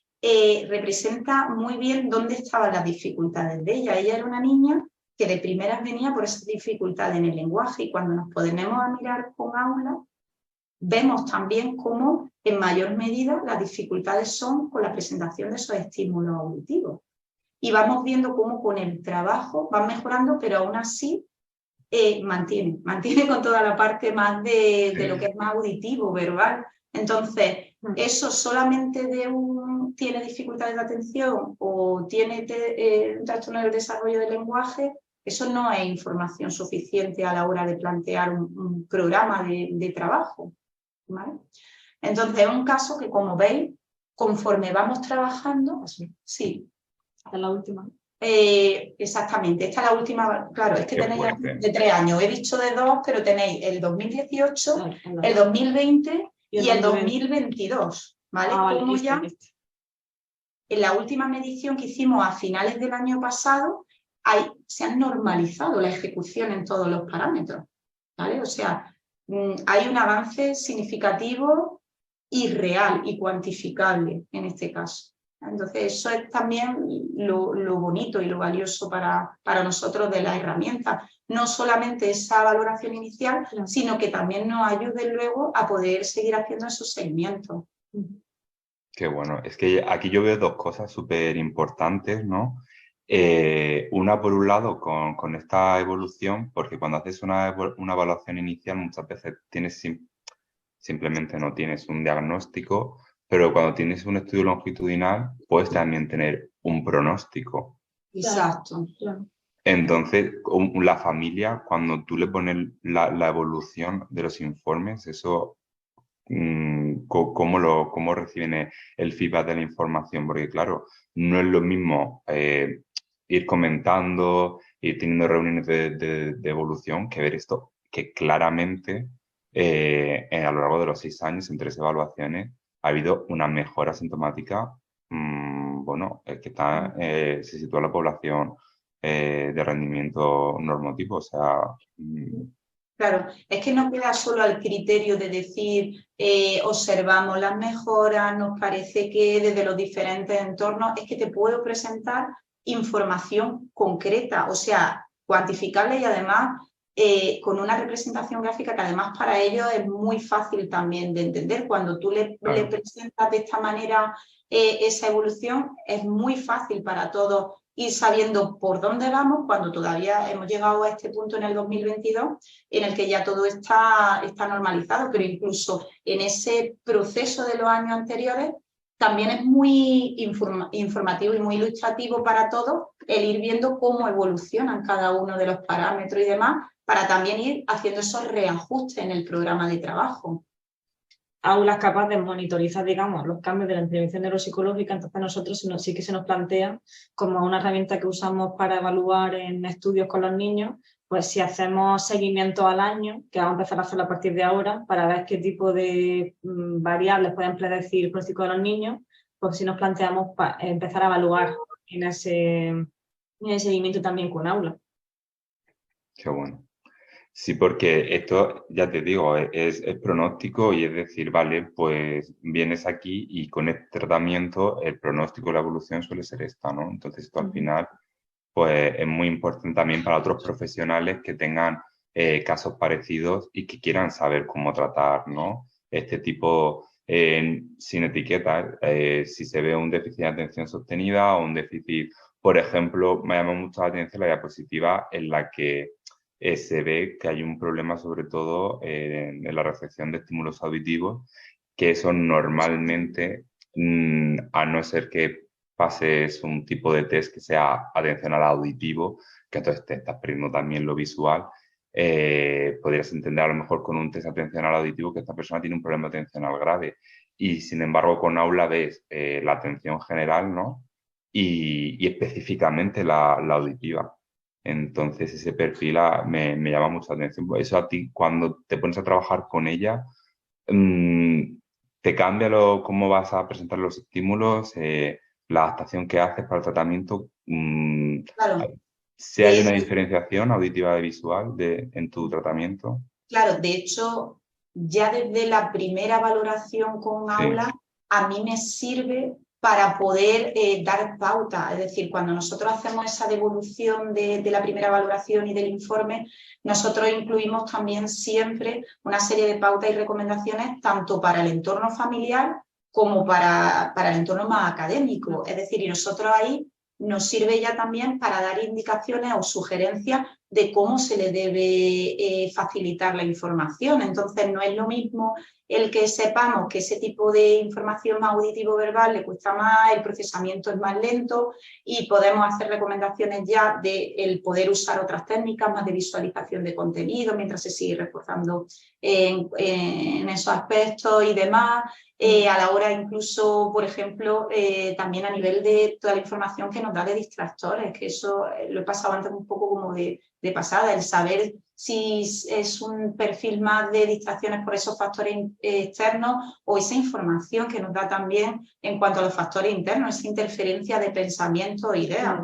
representa muy bien dónde estaban las dificultades de ella. Ella era una niña que de primeras venía por esas dificultades en el lenguaje y cuando nos ponemos a mirar con Aula, vemos también cómo en mayor medida las dificultades son con la presentación de esos estímulos auditivos. Y vamos viendo cómo con el trabajo van mejorando, pero aún así mantiene con toda la parte más de lo que es más auditivo, verbal. Entonces, eso solamente tiene dificultades de atención o tiene un trastorno del desarrollo del lenguaje, eso no es información suficiente a la hora de plantear un programa de trabajo, ¿vale? Entonces, es un caso que, como veis, conforme vamos trabajando, sí. Esta es la última. Exactamente, esta es la última, claro, es que tenéis de 3 años, he dicho de 2, pero tenéis el 2018, el 2020 y el 2022, ¿vale? Como ya en la última medición que hicimos a finales del año pasado, se han normalizado la ejecución en todos los parámetros, ¿vale? O sea, hay un avance significativo y real y cuantificable en este caso. Entonces, eso es también lo bonito y lo valioso para nosotros de la herramienta. No solamente esa valoración inicial, sino que también nos ayude luego a poder seguir haciendo esos seguimientos. Qué bueno. Es que aquí yo veo dos cosas súper importantes, ¿no? Una, por un lado, con esta evolución, porque cuando haces una evaluación inicial muchas veces simplemente no tienes un diagnóstico, pero cuando tienes un estudio longitudinal puedes también tener un pronóstico. Exacto. Entonces, la familia, cuando tú le pones la evolución de los informes, eso, ¿cómo reciben el feedback de la información? Porque claro, no es lo mismo ir comentando, ir teniendo reuniones de evolución, que ver esto que claramente a lo largo de los 6 años, en 3 evaluaciones, ha habido una mejora sintomática, bueno, que se sitúa la población de rendimiento normativo, o sea... Claro, es que no queda solo al criterio de decir, observamos las mejoras, nos parece que desde los diferentes entornos, es que te puedo presentar información concreta, o sea, cuantificable y además con una representación gráfica que además para ellos es muy fácil también de entender. Cuando tú le presentas de esta manera esa evolución, es muy fácil para todos ir sabiendo por dónde vamos cuando todavía hemos llegado a este punto en el 2022 en el que ya todo está normalizado, pero incluso en ese proceso de los años anteriores también es muy informativo y muy ilustrativo para todos el ir viendo cómo evolucionan cada uno de los parámetros y demás para también ir haciendo esos reajustes en el programa de trabajo. Aulas capaces de monitorizar, digamos, los cambios de la intervención neuropsicológica, entonces nosotros sí que se nos plantea como una herramienta que usamos para evaluar en estudios con los niños, pues si hacemos seguimiento al año, que vamos a empezar a hacerlo a partir de ahora, para ver qué tipo de variables pueden predecir el pronóstico de los niños, pues si nos planteamos empezar a evaluar en ese seguimiento también con aulas. Qué bueno. Sí, porque esto, ya te digo, es pronóstico y es decir, vale, pues vienes aquí y con este tratamiento el pronóstico de la evolución suele ser esta, ¿no? Entonces esto al final, pues es muy importante también para otros profesionales que tengan casos parecidos y que quieran saber cómo tratar, ¿no? Este tipo, sin etiquetas, si se ve un déficit de atención sostenida o un déficit, por ejemplo, me llama mucho la atención la diapositiva en la que se ve que hay un problema sobre todo en la recepción de estímulos auditivos, que eso normalmente, a no ser que pases un tipo de test que sea atencional auditivo, que entonces te estás perdiendo también lo visual, podrías entender a lo mejor con un test atencional auditivo que esta persona tiene un problema atencional grave. Y sin embargo con aula ves la atención general, ¿no? Y específicamente la auditiva. Entonces ese perfil me llama mucha atención. Eso a ti, cuando te pones a trabajar con ella, ¿te cambia cómo vas a presentar los estímulos, la adaptación que haces para el tratamiento? Claro. ¿Si hay una diferenciación auditiva y visual en tu tratamiento? Claro, de hecho, ya desde la primera valoración con aula, a mí me sirve para poder dar pauta. Es decir, cuando nosotros hacemos esa devolución de la primera valoración y del informe, nosotros incluimos también siempre una serie de pautas y recomendaciones tanto para el entorno familiar como para el entorno más académico. Es decir, y nosotros ahí nos sirve ya también para dar indicaciones o sugerencias de cómo se le debe facilitar la información. Entonces, no es lo mismo el que sepamos que ese tipo de información más auditivo-verbal le cuesta más, el procesamiento es más lento y podemos hacer recomendaciones ya de el poder usar otras técnicas más de visualización de contenido mientras se sigue reforzando en esos aspectos y demás. A la hora incluso, por ejemplo, también a nivel de toda la información que nos da de distractores, que eso lo he pasado antes un poco como de pasada, el saber si es un perfil más de distracciones por esos factores externos o esa información que nos da también en cuanto a los factores internos, esa interferencia de pensamiento e ideas.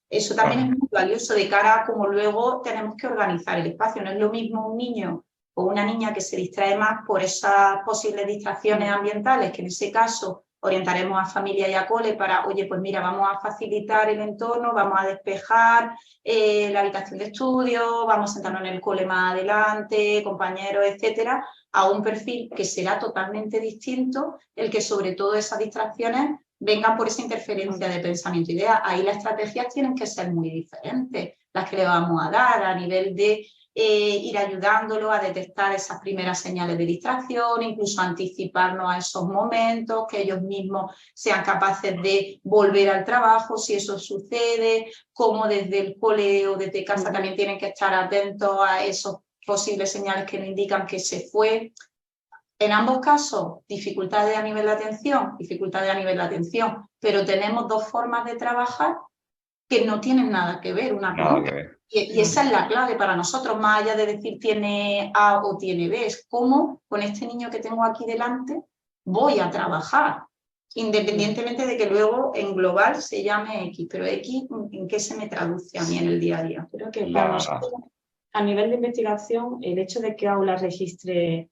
Eso también es muy valioso de cara a cómo luego tenemos que organizar el espacio. No es lo mismo un niño o una niña que se distrae más por esas posibles distracciones ambientales, que en ese caso orientaremos a familia y a cole para, oye, pues mira, vamos a facilitar el entorno, vamos a despejar la habitación de estudio, vamos a sentarnos en el cole más adelante, compañeros, etcétera, a un perfil que será totalmente distinto, el que sobre todo esas distracciones vengan por esa interferencia de pensamiento e idea. Ahí las estrategias tienen que ser muy diferentes, las que le vamos a dar a nivel de ir ayudándolo a detectar esas primeras señales de distracción, incluso anticiparnos a esos momentos, que ellos mismos sean capaces de volver al trabajo si eso sucede, como desde el cole o desde casa también tienen que estar atentos a esos posibles señales que nos indican que se fue. En ambos casos, dificultades a nivel de atención, pero tenemos dos formas de trabajar que no tienen nada que ver una con otra. Y esa es la clave para nosotros, más allá de decir tiene A o tiene B, es cómo con este niño que tengo aquí delante voy a trabajar, independientemente de que luego en global se llame X, pero X, ¿en qué se me traduce a mí en el día a día? Creo que para nosotros, a nivel de investigación, el hecho de que Aula registre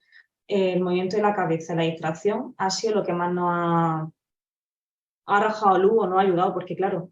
el movimiento de la cabeza, la distracción, ha sido lo que más nos ha arrojado luz o nos ha ayudado, porque claro,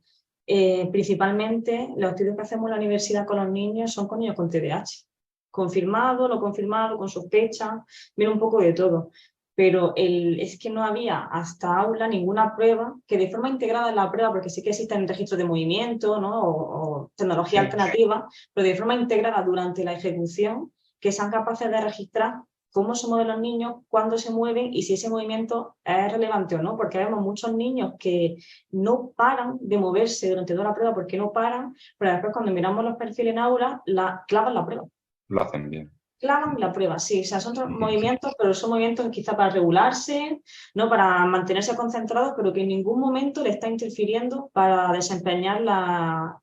principalmente los estudios que hacemos en la universidad con los niños son con niños con TDAH, confirmado, no confirmado, con sospecha, viene un poco de todo, pero es que no había hasta Aula ninguna prueba que de forma integrada en la prueba, porque sí que existen registros de movimiento, ¿no? o tecnología alternativa, pero de forma integrada durante la ejecución, que sean capaces de registrar cómo se mueven los niños, cuándo se mueven y si ese movimiento es relevante o no, porque vemos muchos niños que no paran de moverse durante toda la prueba porque no paran, pero después cuando miramos los perfiles en Aula, clavan la prueba. Lo hacen bien. Clavan la prueba, sí, o sea, son movimientos, pero son movimientos quizá para regularse, no para mantenerse concentrados, pero que en ningún momento le está interfiriendo para desempeñar la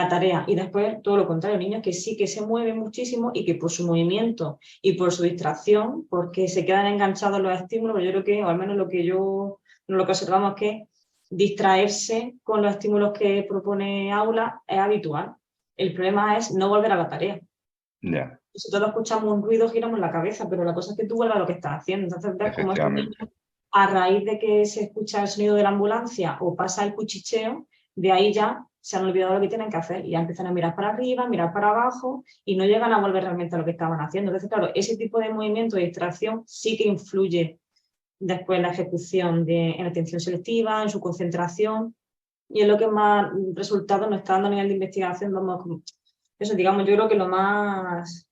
tarea. Y después todo lo contrario, niños que sí que se mueven muchísimo y que por su movimiento y por su distracción, porque se quedan enganchados los estímulos, pero yo creo que, o al menos lo que observamos es que distraerse con los estímulos que propone Aula es habitual. El problema es no volver a la tarea. Yeah. Si todos escuchamos un ruido, giramos la cabeza, pero la cosa es que tú vuelvas a lo que estás haciendo. Entonces ves como estos niños, a raíz de que se escucha el sonido de la ambulancia o pasa el cuchicheo, de ahí ya se han olvidado lo que tienen que hacer y ya empiezan a mirar para arriba, mirar para abajo y no llegan a volver realmente a lo que estaban haciendo. Entonces, claro, ese tipo de movimiento de distracción sí que influye después en la ejecución en la atención selectiva, en su concentración, y es lo que más resultados nos está dando a nivel de investigación. Eso, digamos, yo creo que lo más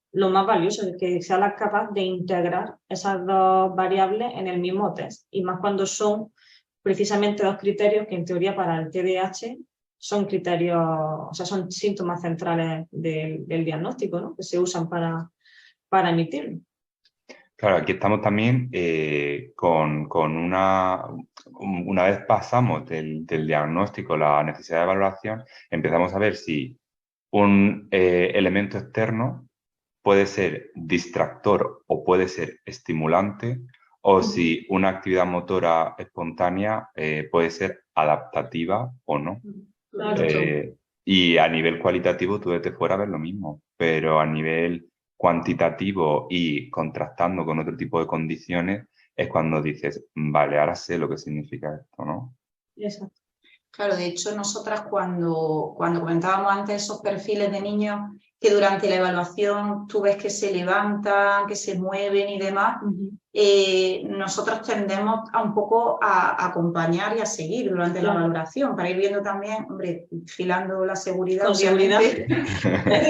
valioso es que sea capaz de integrar esas dos variables en el mismo test, y más cuando son precisamente dos criterios que en teoría para el TDAH son criterios, o sea, son síntomas centrales del diagnóstico, ¿no? Que se usan para emitirlo. Claro, aquí estamos también con una vez pasamos del diagnóstico, la necesidad de valoración, empezamos a ver si un elemento externo puede ser distractor o puede ser estimulante, o si una actividad motora espontánea puede ser adaptativa o no. Claro. Y a nivel cualitativo tú desde fuera ves lo mismo, pero a nivel cuantitativo y contrastando con otro tipo de condiciones es cuando dices, vale, ahora sé lo que significa esto, ¿no? Exacto. Claro, de hecho, nosotras cuando comentábamos antes esos perfiles de niños que durante la evaluación tú ves que se levantan, que se mueven y demás, nosotros tendemos a un poco a acompañar y a seguir durante la valoración, para ir viendo también, hombre, vigilando la seguridad, obviamente,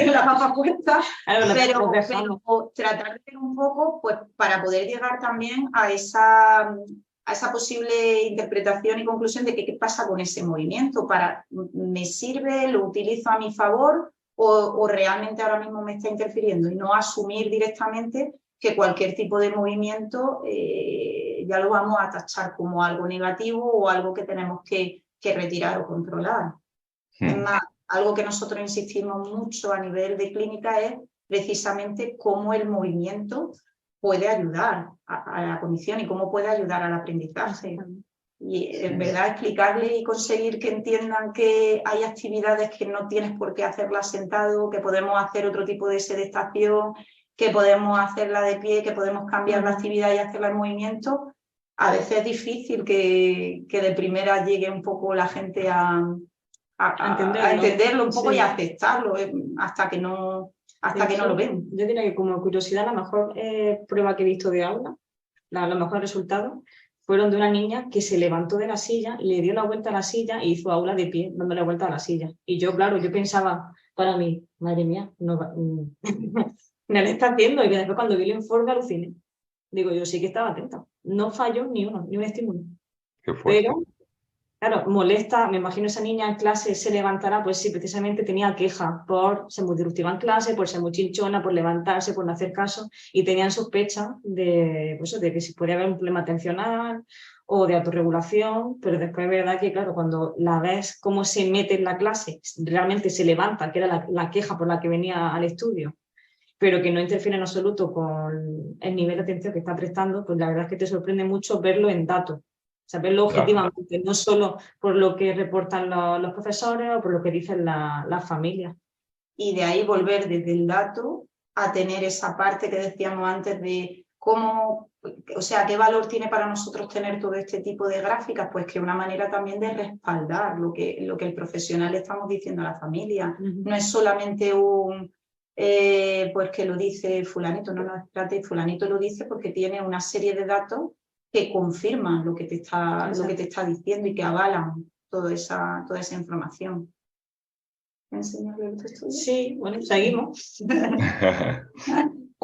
la papa puesta, pero tratar de ver un poco, pues, para poder llegar también a esa posible interpretación y conclusión de que qué pasa con ese movimiento, ¿me sirve, lo utilizo a mi favor o realmente ahora mismo me está interfiriendo? Y no asumir directamente que cualquier tipo de movimiento ya lo vamos a tachar como algo negativo o algo que tenemos que retirar o controlar. Es más, algo que nosotros insistimos mucho a nivel de clínica es precisamente cómo el movimiento puede ayudar a la cognición y cómo puede ayudar al aprendizaje. Y en verdad explicarle y conseguir que entiendan que hay actividades que no tienes por qué hacerlas sentado, que podemos hacer otro tipo de sedestación que podemos hacerla de pie, que podemos cambiar la actividad y hacerla en movimiento, a veces es difícil que de primera llegue un poco la gente a entenderlo un poco y a aceptarlo, hasta que no lo ven. Yo diría que como curiosidad, la mejor prueba que he visto de aula, los mejores resultados, fueron de una niña que se levantó de la silla, le dio la vuelta a la silla e hizo aula de pie, dándole la vuelta a la silla. Y yo, claro, yo pensaba para mí, madre mía, no, me lo está haciendo. Y después cuando vi el informe aluciné. Digo, yo sí que estaba atenta. No falló ni un estímulo. Qué fuerte. Pero, claro, molesta, me imagino esa niña en clase se levantará, pues sí, precisamente tenía queja por ser muy disruptiva en clase, por ser muy chinchona, por levantarse, por no hacer caso, y tenían sospecha de, pues, de que si podía haber un problema atencional o de autorregulación, pero después es verdad que, claro, cuando la ves cómo se mete en la clase, realmente se levanta, que era la queja por la que venía al estudio, pero que no interfiere en absoluto con el nivel de atención que está prestando, pues la verdad es que te sorprende mucho verlo en datos. O sea, verlo objetivamente, no solo por lo que reportan los profesores o por lo que dicen las familias. Y de ahí volver desde el dato a tener esa parte que decíamos antes de cómo, o sea, qué valor tiene para nosotros tener todo este tipo de gráficas, pues que es una manera también de respaldar lo que el profesional le estamos diciendo a la familia. No es solamente un, pues que lo dice fulanito, no, espérate, fulanito lo dice porque tiene una serie de datos que confirman lo que te está diciendo y que avalan toda esa información. ¿Me enseñas el estudio? Sí, bueno, seguimos.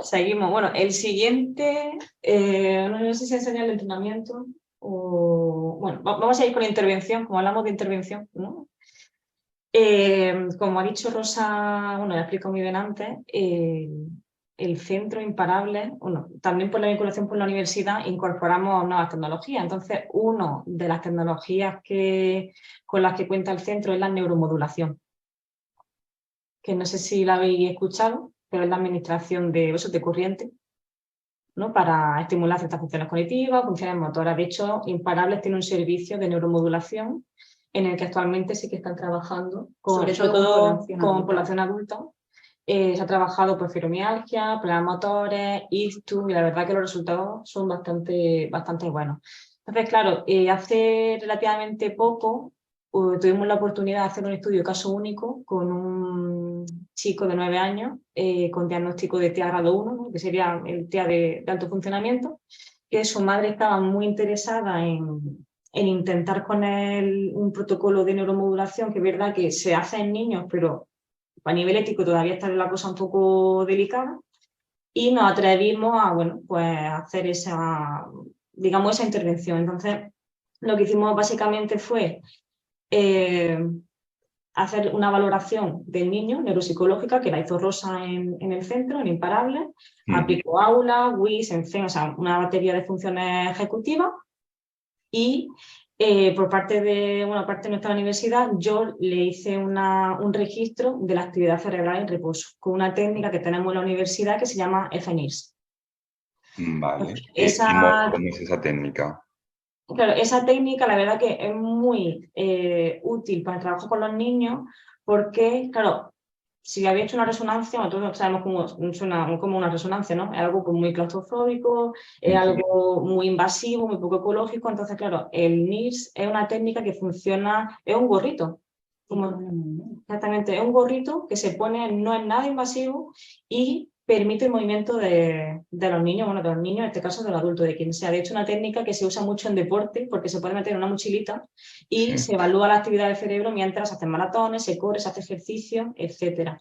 Seguimos. Bueno, el siguiente, no sé si enseña el entrenamiento o... Bueno, vamos a ir con la intervención, como hablamos de intervención, ¿no? Como ha dicho Rosa, bueno, la explico muy bien antes, el centro Imparable, bueno, también por la vinculación con la universidad incorporamos nuevas tecnologías. Entonces, una de las tecnologías con las que cuenta el centro es la neuromodulación, que no sé si la habéis escuchado, pero es la administración de corriente, ¿no? Para estimular ciertas funciones cognitivas, funciones motoras. De hecho, Imparables tiene un servicio de neuromodulación en el que actualmente sí que están trabajando, sobre todo con población adulta. Se ha trabajado por fibromialgia, problemas motores, ictus, y la verdad que los resultados son bastante buenos. Entonces, claro, hace relativamente poco tuvimos la oportunidad de hacer un estudio caso único con un chico de 9 años con diagnóstico de TEA grado 1, ¿no? Que sería el TEA de alto funcionamiento, que su madre estaba muy interesada en intentar con él un protocolo de neuromodulación, que es verdad que se hace en niños, pero a nivel ético todavía está la cosa un poco delicada, y nos atrevimos a, bueno, pues hacer esa intervención. Entonces, lo que hicimos básicamente fue hacer una valoración del niño neuropsicológica, que la hizo Rosa en el centro, en Imparables, aplicó aula, WIS, en fin, o sea, una batería de funciones ejecutivas, y por parte de nuestra universidad yo le hice un registro de la actividad cerebral en reposo, con una técnica que tenemos en la universidad que se llama FNIRS. Vale. ¿Cómo es esa técnica? Claro, esa técnica la verdad que es muy útil para el trabajo con los niños porque, claro, si habéis hecho una resonancia, nosotros sabemos cómo suena como una resonancia, ¿no? Es algo muy claustrofóbico, es algo muy invasivo, muy poco ecológico. Entonces, claro, el NIRS es una técnica que funciona, es un gorrito. Exactamente, es un gorrito que se pone, no es nada invasivo y permite el movimiento de los niños, bueno, de los niños, en este caso del adulto, de quien sea. De hecho, una técnica que se usa mucho en deporte porque se puede meter en una mochilita y se evalúa la actividad del cerebro mientras se hacen maratones, se corre, se hace ejercicio, etc.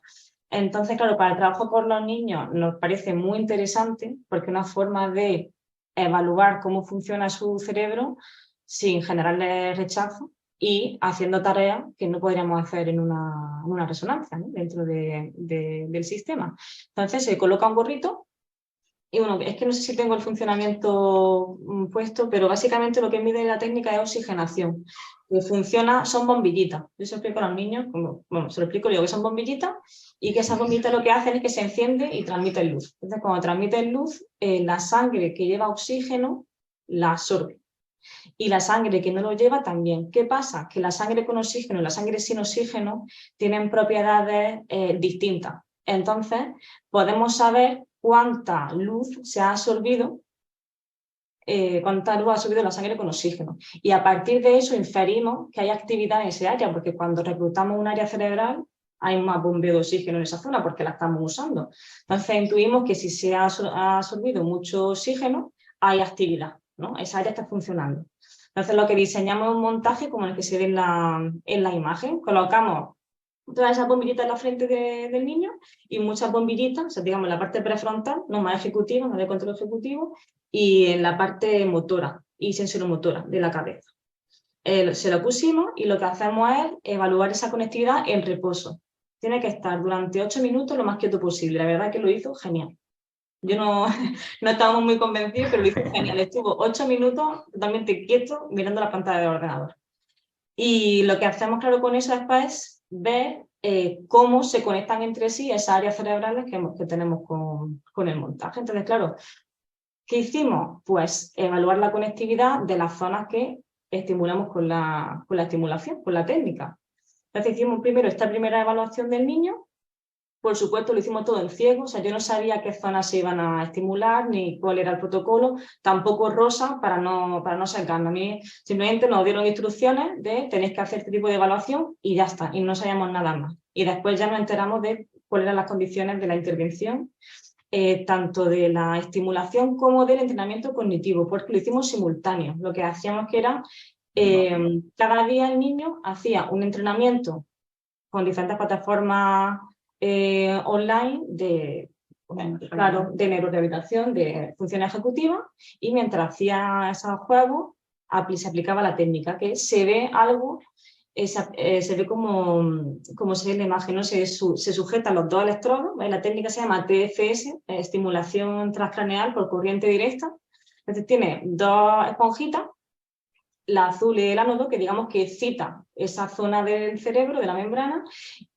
Entonces, claro, para el trabajo con los niños nos parece muy interesante porque es una forma de evaluar cómo funciona su cerebro sin generarle rechazo y haciendo tareas que no podríamos hacer en una resonancia, ¿no? Dentro del sistema. Entonces se coloca un gorrito y bueno, es que no sé si tengo el funcionamiento puesto, pero básicamente lo que mide la técnica es oxigenación. Que funciona, son bombillitas. Yo se lo explico a los niños, se lo explico, digo que son bombillitas y que esas bombillitas lo que hacen es que se enciende y transmiten luz. Entonces cuando transmiten luz, la sangre que lleva oxígeno la absorbe. Y la sangre que no lo lleva también. ¿Qué pasa? Que la sangre con oxígeno y la sangre sin oxígeno tienen propiedades distintas. Entonces, podemos saber cuánta luz se ha absorbido, cuánta luz ha absorbido la sangre con oxígeno. Y a partir de eso inferimos que hay actividad en ese área, porque cuando reclutamos un área cerebral hay más bombeo de oxígeno en esa zona porque la estamos usando. Entonces intuimos que si se ha absorbido mucho oxígeno, hay actividad, ¿no? Esa área está funcionando. Entonces lo que diseñamos es un montaje como el que se ve en la imagen. Colocamos todas esas bombillitas en la frente del niño y muchas bombillitas, o sea, digamos, en la parte prefrontal, no más ejecutiva, más de control ejecutivo, y en la parte motora y sensoromotora de la cabeza. Se lo pusimos y lo que hacemos es evaluar esa conectividad en reposo. Tiene que estar durante 8 minutos lo más quieto posible. La verdad que lo hizo genial. Yo no estábamos muy convencidos, pero lo hizo genial. Estuvo 8 minutos totalmente quieto mirando la pantalla del ordenador. Y lo que hacemos, claro, con eso después es ver cómo se conectan entre sí esas áreas cerebrales que tenemos con el montaje. Entonces, claro, ¿qué hicimos? Pues evaluar la conectividad de las zonas que estimulamos con la estimulación, con la técnica. Entonces hicimos primero esta primera evaluación del niño. Por supuesto, lo hicimos todo en ciego, o sea, yo no sabía qué zonas se iban a estimular ni cuál era el protocolo, tampoco Rosa para no sacarnos. A mí simplemente nos dieron instrucciones de tenéis que hacer este tipo de evaluación y ya está, y no sabíamos nada más. Y después ya nos enteramos de cuáles eran las condiciones de la intervención, tanto de la estimulación como del entrenamiento cognitivo, porque lo hicimos simultáneo. Lo que hacíamos que era, cada día el niño hacía un entrenamiento con diferentes plataformas online de neurorehabilitación, de funciones ejecutivas, y mientras hacía esos juegos se aplicaba la técnica, que se ve algo, se ve como se ve en la imagen, ¿no? Se sujetan los dos electrodos, ¿vale? La técnica se llama TFS, estimulación transcraneal por corriente directa. Entonces tiene dos esponjitas, la azul es el ánodo, que digamos que excita esa zona del cerebro, de la membrana,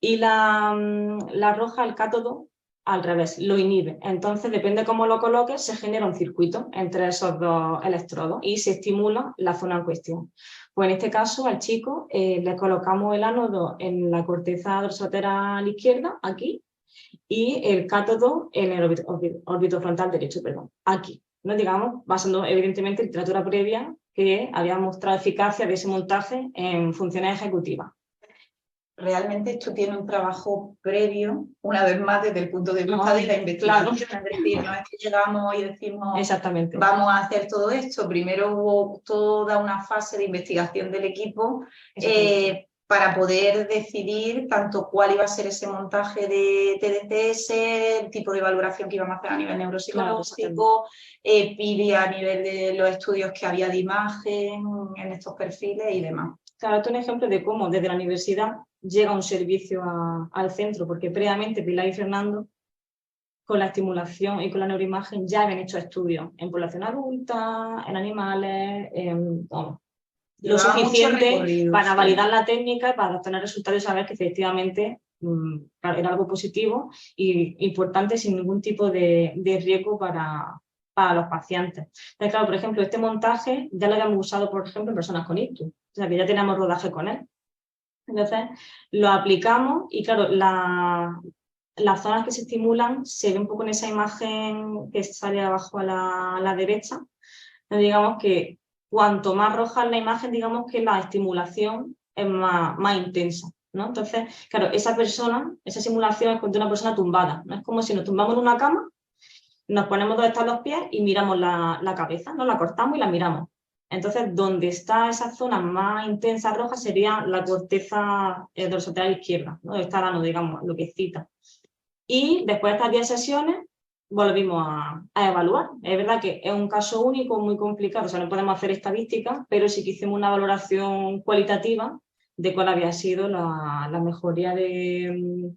y la roja, el cátodo, al revés, lo inhibe. Entonces, depende de cómo lo coloques, se genera un circuito entre esos dos electrodos y se estimula la zona en cuestión. Pues en este caso, al chico le colocamos el ánodo en la corteza dorsolateral izquierda, aquí, y el cátodo en el órbito frontal derecho, perdón, aquí. ¿No? Digamos, basando evidentemente en literatura previa que había mostrado eficacia de ese montaje en funciones ejecutivas. Realmente esto tiene un trabajo previo, una vez más desde el punto de vista de la investigación. Claro. Es decir, no es que llegamos y decimos, exactamente, vamos a hacer todo esto. Primero hubo toda una fase de investigación del equipo para poder decidir tanto cuál iba a ser ese montaje de TDCS, el tipo de valoración que íbamos a hacer a nivel neuropsicológico, PIDI a nivel de los estudios que había de imagen en estos perfiles y demás. Claro, esto es un ejemplo de cómo desde la universidad llega un servicio al centro, porque previamente Pilar y Fernando, con la estimulación y con la neuroimagen, ya habían hecho estudios en población adulta, en animales, lo suficiente para validar la técnica y para obtener resultados y saber que efectivamente era algo positivo y importante, sin ningún tipo de riesgo para los pacientes. Entonces, claro, por ejemplo, este montaje ya lo habíamos usado, por ejemplo, en personas con ictus, o sea que ya teníamos rodaje con él. Entonces, lo aplicamos y claro, las zonas que se estimulan se ve un poco en esa imagen que sale abajo a la derecha. Entonces, digamos que cuanto más roja es la imagen, digamos que la estimulación es más intensa, ¿no? Entonces, claro, esa simulación es de una persona tumbada, ¿no? Es como si nos tumbamos en una cama, nos ponemos donde están los pies y miramos la cabeza, ¿no? La cortamos y la miramos. Entonces, donde está esa zona más intensa roja sería la corteza dorsolateral izquierda, ¿no? Está el ánodo, digamos, lo que excita. Y después de estas 10 sesiones, volvimos a evaluar. Es verdad que es un caso único, muy complicado, o sea, no podemos hacer estadísticas, pero sí que hicimos una valoración cualitativa de cuál había sido la mejoría del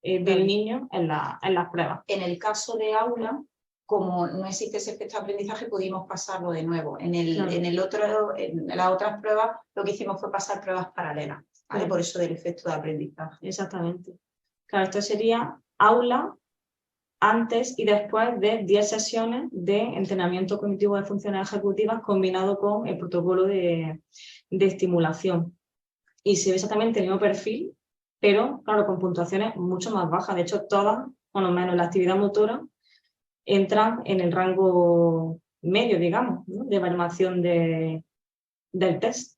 niño en las pruebas. En el caso de aula, como no existe ese efecto de aprendizaje, pudimos pasarlo de nuevo. En las otras pruebas, lo que hicimos fue pasar pruebas paralelas, ¿vale? Por eso del efecto de aprendizaje. Exactamente. Claro, esto sería aula antes y después de 10 sesiones de entrenamiento cognitivo de funciones ejecutivas combinado con el protocolo de estimulación. Y se ve exactamente el mismo perfil, pero claro, con puntuaciones mucho más bajas. De hecho, todas, bueno, menos la actividad motora, entran en el rango medio, digamos, ¿no?, de evaluación del test.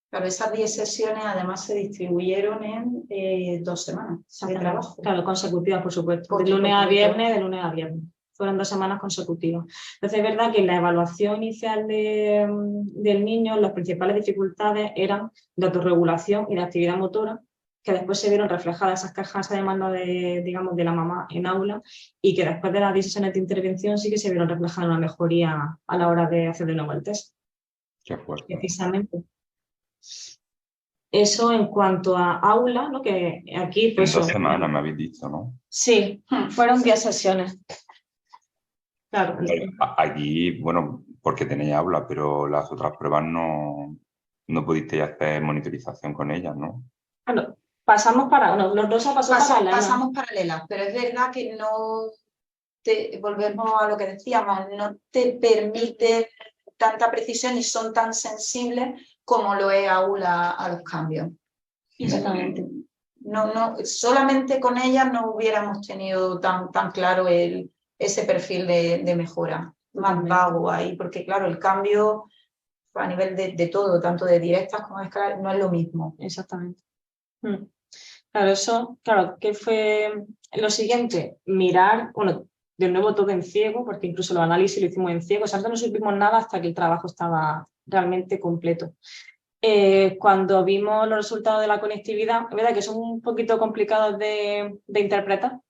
Claro, esas 10 sesiones además se distribuyeron en 2 semanas de trabajo. Claro, consecutivas, por supuesto. De lunes a viernes. Fueron 2 semanas consecutivas. Entonces, es verdad que en la evaluación inicial del niño, las principales dificultades eran de autorregulación y de actividad motora, que después se vieron reflejadas esas cajas de demanda digamos, de la mamá en aula, y que después de las 10 sesiones de intervención sí que se vieron reflejadas una mejoría a la hora de hacer de nuevo el test. Qué fuerte. Precisamente. Eso en cuanto a aula, ¿no?, que aquí... Pues, en 2 semanas me habéis dicho, ¿no? Sí, fueron 10 sesiones. Claro. Aquí, bueno, porque tenéis aula, pero las otras pruebas no pudisteis hacer monitorización con ellas, ¿no? Bueno, los dos pasamos paralelas, pero es verdad que no volvemos a lo que decíamos, no te permite tanta precisión y son tan sensibles como lo es aula a los cambios. Exactamente. Solamente con ellas no hubiéramos tenido tan claro ese perfil de mejora, más vago ahí, porque claro, el cambio a nivel de todo, tanto de directas como de escalas, no es lo mismo. Exactamente. Claro, eso, claro, que fue lo siguiente, mirar, bueno, de nuevo todo en ciego, porque incluso los análisis lo hicimos en ciego, o sea, nosotros no supimos nada hasta que el trabajo estaba realmente completo. Cuando vimos los resultados de la conectividad, es verdad que son un poquito complicados de interpretar,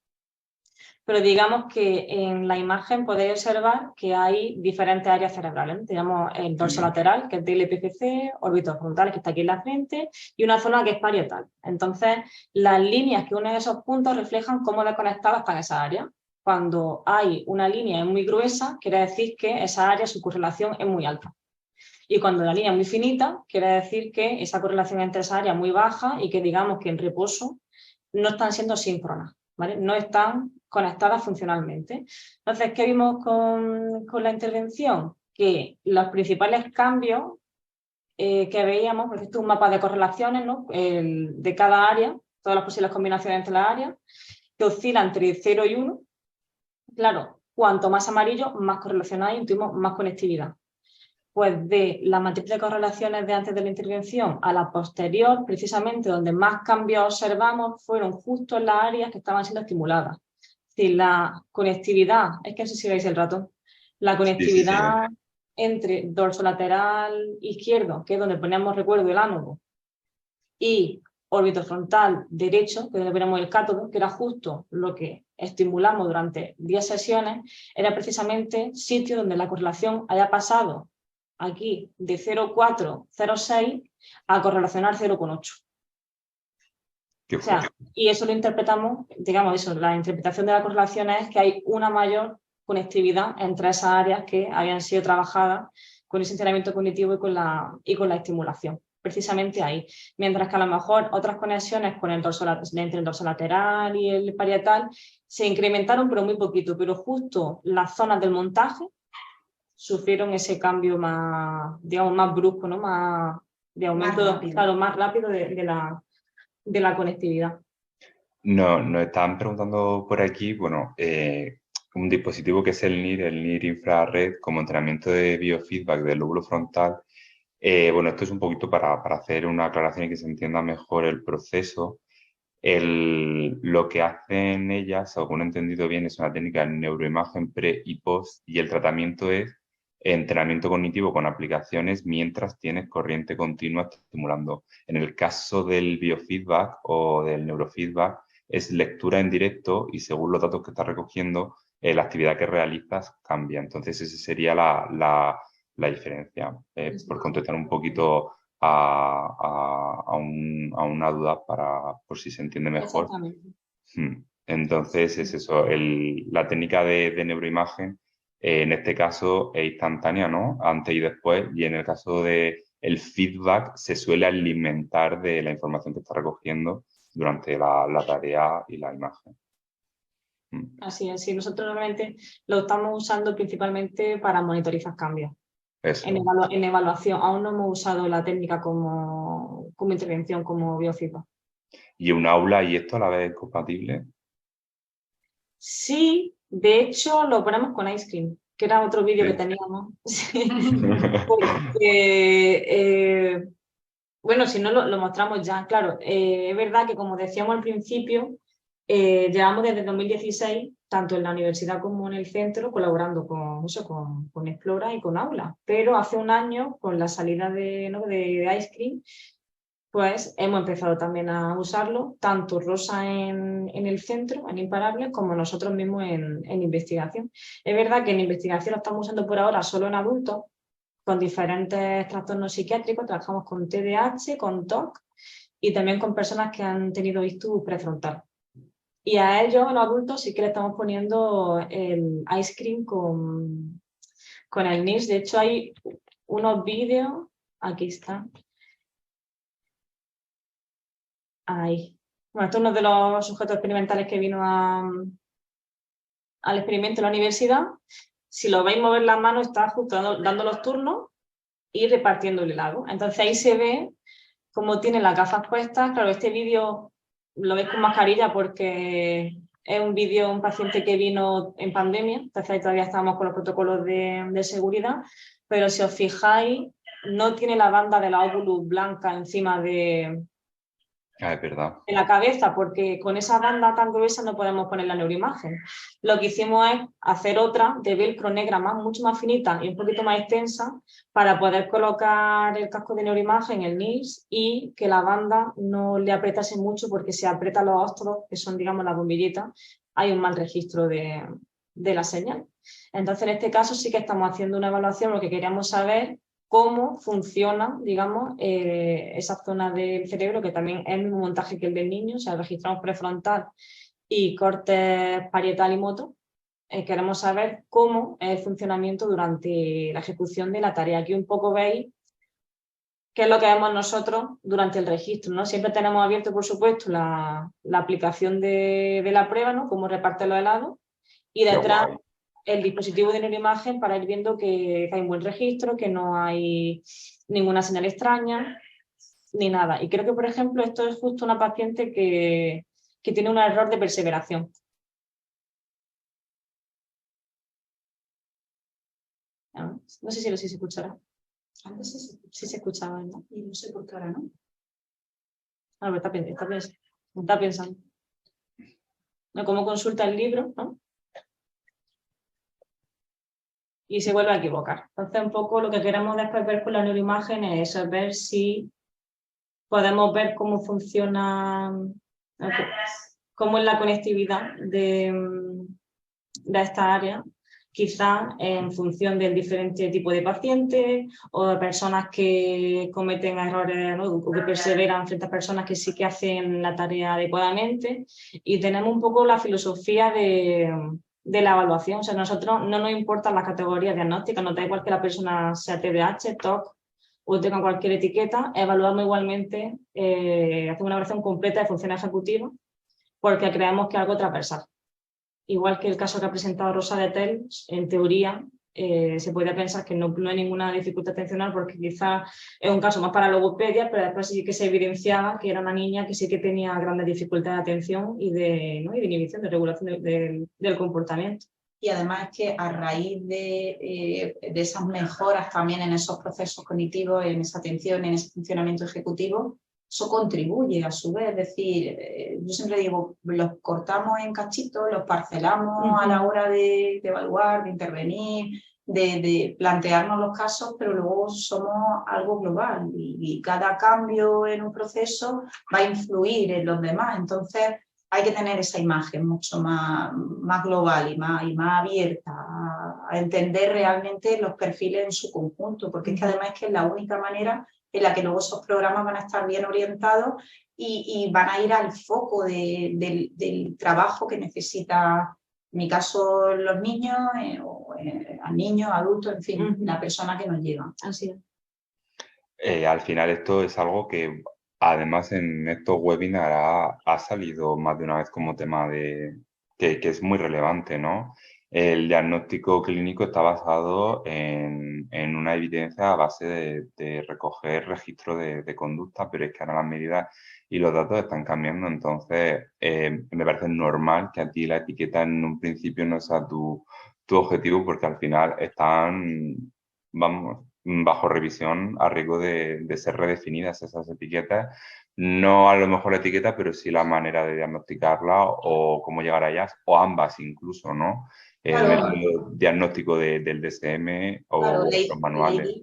pero digamos que en la imagen podéis observar que hay diferentes áreas cerebrales. Tenemos el dorso lateral, que es del epífice, órbito frontal, que está aquí en la frente, y una zona que es parietal. Entonces, las líneas que unen esos puntos reflejan cómo desconectadas están esas áreas. Cuando hay una línea muy gruesa, quiere decir que esa área, su correlación es muy alta. Y cuando la línea es muy finita, quiere decir que esa correlación entre esa área es muy baja y que digamos que en reposo no están siendo síncronas, ¿vale? No están conectadas funcionalmente. Entonces, ¿qué vimos con la intervención? Que los principales cambios que veíamos, porque esto es un mapa de correlaciones, ¿no?, de cada área, todas las posibles combinaciones entre las áreas, que oscila entre 0 y 1. Claro, cuanto más amarillo, más correlacionada y tuvimos más conectividad. Pues de la matriz de correlaciones de antes de la intervención a la posterior, precisamente donde más cambios observamos fueron justo en las áreas que estaban siendo estimuladas. Si la conectividad, es que no sé si veis el ratón, la conectividad entre dorso lateral izquierdo, que es donde poníamos, recuerdo, el ánodo, y órbito frontal derecho, que es donde ponemos el cátodo, que era justo lo que estimulamos durante 10 sesiones, era precisamente sitio donde la correlación haya pasado aquí de 0,4, 0,6 a correlacionar 0,8. O sea, y eso lo interpretamos, digamos, eso, la interpretación de la correlación es que hay una mayor conectividad entre esas áreas que habían sido trabajadas con ese entrenamiento cognitivo y con la estimulación, precisamente ahí. Mientras que a lo mejor otras conexiones con entre el dorso lateral y el parietal se incrementaron, pero muy poquito, pero justo las zonas del montaje sufrieron ese cambio más, digamos, más brusco, ¿no?, más de aumento, más rápido de la conectividad. No, nos estaban preguntando por aquí, bueno, un dispositivo que es el NIR infrarred, como entrenamiento de biofeedback del lóbulo frontal. Bueno, esto es un poquito para hacer una aclaración y que se entienda mejor el proceso. Lo que hacen ellas, según he entendido bien, es una técnica de neuroimagen pre y post, y el tratamiento es entrenamiento cognitivo con aplicaciones mientras tienes corriente continua estimulando. En el caso del biofeedback o del neurofeedback, es lectura en directo y según los datos que estás recogiendo, la actividad que realizas cambia. Entonces, esa sería la diferencia. Por contestar un poquito a una duda por si se entiende mejor. Entonces, es eso. La técnica de neuroimagen, en este caso, es instantánea, ¿no? Antes y después. Y en el caso del feedback, se suele alimentar de la información que está recogiendo durante la tarea y la imagen. Así es, sí. Nosotros normalmente lo estamos usando principalmente para monitorizar cambios. En evaluación, aún no hemos usado la técnica como intervención, como biofeedback. ¿Y un aula y esto a la vez es compatible? Sí, de hecho lo ponemos con Ice Cream, que era otro vídeo Sí. que teníamos. Sí. Porque, bueno, si no lo mostramos ya, claro. Es verdad que, como decíamos al principio, llevamos desde 2016, tanto en la universidad como en el centro, colaborando con Explora y con Aula. Pero hace un año, con la salida de Ice Cream, pues hemos empezado también a usarlo, tanto Rosa en el centro, en Imparables, como nosotros mismos en investigación. Es verdad que en investigación lo estamos usando por ahora solo en adultos, con diferentes trastornos psiquiátricos. Trabajamos con TDAH, con TOC y también con personas que han tenido ictus prefrontal. Y a ellos, a los adultos, sí que le estamos poniendo el Ice Cream con el NIRS. De hecho, hay unos vídeos, aquí está. Ahí. Bueno, esto es uno de los sujetos experimentales que vino al experimento en la universidad. Si lo veis mover las manos, está justo dando los turnos y repartiendo el helado. Entonces ahí se ve cómo tiene las gafas puestas. Claro, este vídeo lo veis con mascarilla porque es un vídeo de un paciente que vino en pandemia, entonces ahí todavía estábamos con los protocolos de seguridad, pero si os fijáis, no tiene la banda de la óvulo blanca encima de Es verdad. la cabeza, porque con esa banda tan gruesa no podemos poner la neuroimagen. Lo que hicimos es hacer otra de velcro negra mucho más finita y un poquito más extensa para poder colocar el casco de neuroimagen, el NIRS, y que la banda no le apretase mucho, porque si aprieta los óstodos, que son, digamos, las bombillitas, hay un mal registro de la señal. Entonces, en este caso sí que estamos haciendo una evaluación. Lo que queríamos saber cómo funciona, digamos, esa zona del cerebro, que también es el mismo montaje que el del niño. O sea, registramos prefrontal y corte parietal y motor. Queremos saber cómo es el funcionamiento durante la ejecución de la tarea. Aquí un poco veis qué es lo que vemos nosotros durante el registro, ¿no? Siempre tenemos abierto, por supuesto, la aplicación de la prueba, ¿no? Cómo reparte los helados, y Qué detrás guay. el dispositivo de neuroimagen para ir viendo que hay un buen registro, que no hay ninguna señal extraña, ni nada. Y creo que, por ejemplo, esto es justo una paciente que tiene un error de perseveración. No sé si se escuchará. Antes Sí se escuchaba, ¿no? y no sé por qué ahora no. Ah, pero está pensando. Como consulta el libro, ¿no? Y se vuelve a equivocar. Entonces, un poco lo que queremos después ver con la neuroimagen es eso, es ver si podemos ver cómo funciona, cómo es la conectividad de esta área, quizás en función del diferente tipo de pacientes o de personas que cometen errores, ¿no? O que perseveran frente a personas que sí que hacen la tarea adecuadamente. Y tenemos un poco la filosofía de la evaluación. O sea, a nosotros no nos importan las categorías diagnósticas, nos da igual que la persona sea TDAH, TOC o tenga cualquier etiqueta. Evaluamos igualmente, hacemos una evaluación completa de función ejecutiva, porque creemos que es algo transversal. Igual que el caso que ha presentado Rosa de Tel, en teoría se podría pensar que no hay ninguna dificultad atencional, porque quizás es un caso más para logopedia, pero después sí que se evidenciaba que era una niña que sí que tenía grandes dificultades de atención y de inhibición, de regulación del comportamiento. Y además es que a raíz de esas mejoras también en esos procesos cognitivos, en esa atención, en ese funcionamiento ejecutivo, eso contribuye a su vez. Es decir, yo siempre digo, los cortamos en cachitos, los parcelamos a la hora de evaluar, de intervenir, de plantearnos los casos, pero luego somos algo global y cada cambio en un proceso va a influir en los demás. Entonces, hay que tener esa imagen mucho más global y más abierta a entender realmente los perfiles en su conjunto, porque es que además es que es la única manera en la que luego esos programas van a estar bien orientados y van a ir al foco del trabajo que necesita, en mi caso, los niños, al niño, adulto, en fin, la persona que nos lleva. Así es. Al final esto es algo que además en estos webinars ha salido más de una vez como tema que es muy relevante, ¿no? El diagnóstico clínico está basado en una evidencia a base de recoger registro de conducta, pero es que ahora las medidas y los datos están cambiando, entonces me parece normal que a ti la etiqueta en un principio no sea tu objetivo, porque al final están, vamos, bajo revisión a riesgo de ser redefinidas esas etiquetas. No a lo mejor la etiqueta, pero sí la manera de diagnosticarla o cómo llegar a ellas, o ambas incluso, ¿no? El Claro, método diagnóstico del DSM claro, o los la manuales. idea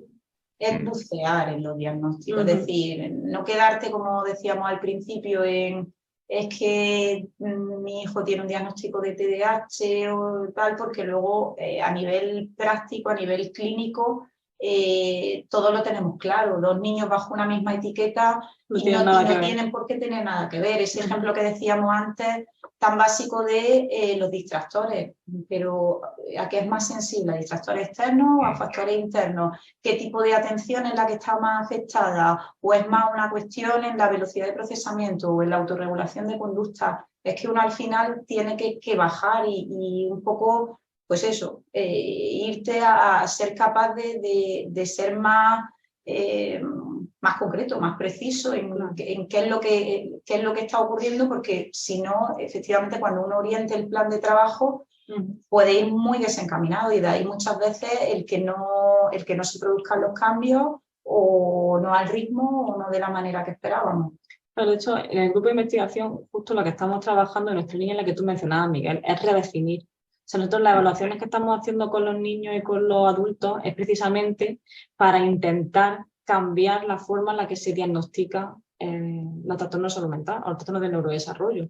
es bucear en los diagnósticos, es decir, no quedarte, como decíamos al principio, en es que mi hijo tiene un diagnóstico de TDAH o tal, porque luego a nivel práctico, a nivel clínico, todo lo tenemos claro. Dos niños bajo una misma etiqueta y no tienen por qué tener nada que ver. Ese ejemplo que decíamos antes, tan básico de los distractores, pero ¿a qué es más sensible? ¿A distractores externos o a factores internos? ¿Qué tipo de atención es la que está más afectada? ¿O es más una cuestión en la velocidad de procesamiento o en la autorregulación de conducta? Es que uno al final tiene que bajar y un poco, pues eso, irte a ser capaz de ser más... más concreto, más preciso en qué es lo que está ocurriendo, porque si no, efectivamente, cuando uno oriente el plan de trabajo, puede ir muy desencaminado, y de ahí muchas veces el que no se produzcan los cambios, o no al ritmo o no de la manera que esperábamos. Pero de hecho, en el grupo de investigación, justo lo que estamos trabajando en nuestra línea, en la que tú mencionabas, Miguel, es redefinir. O sea, nosotros las evaluaciones que estamos haciendo con los niños y con los adultos es precisamente para intentar cambiar la forma en la que se diagnostica los trastornos de salud mental o los trastornos del neurodesarrollo.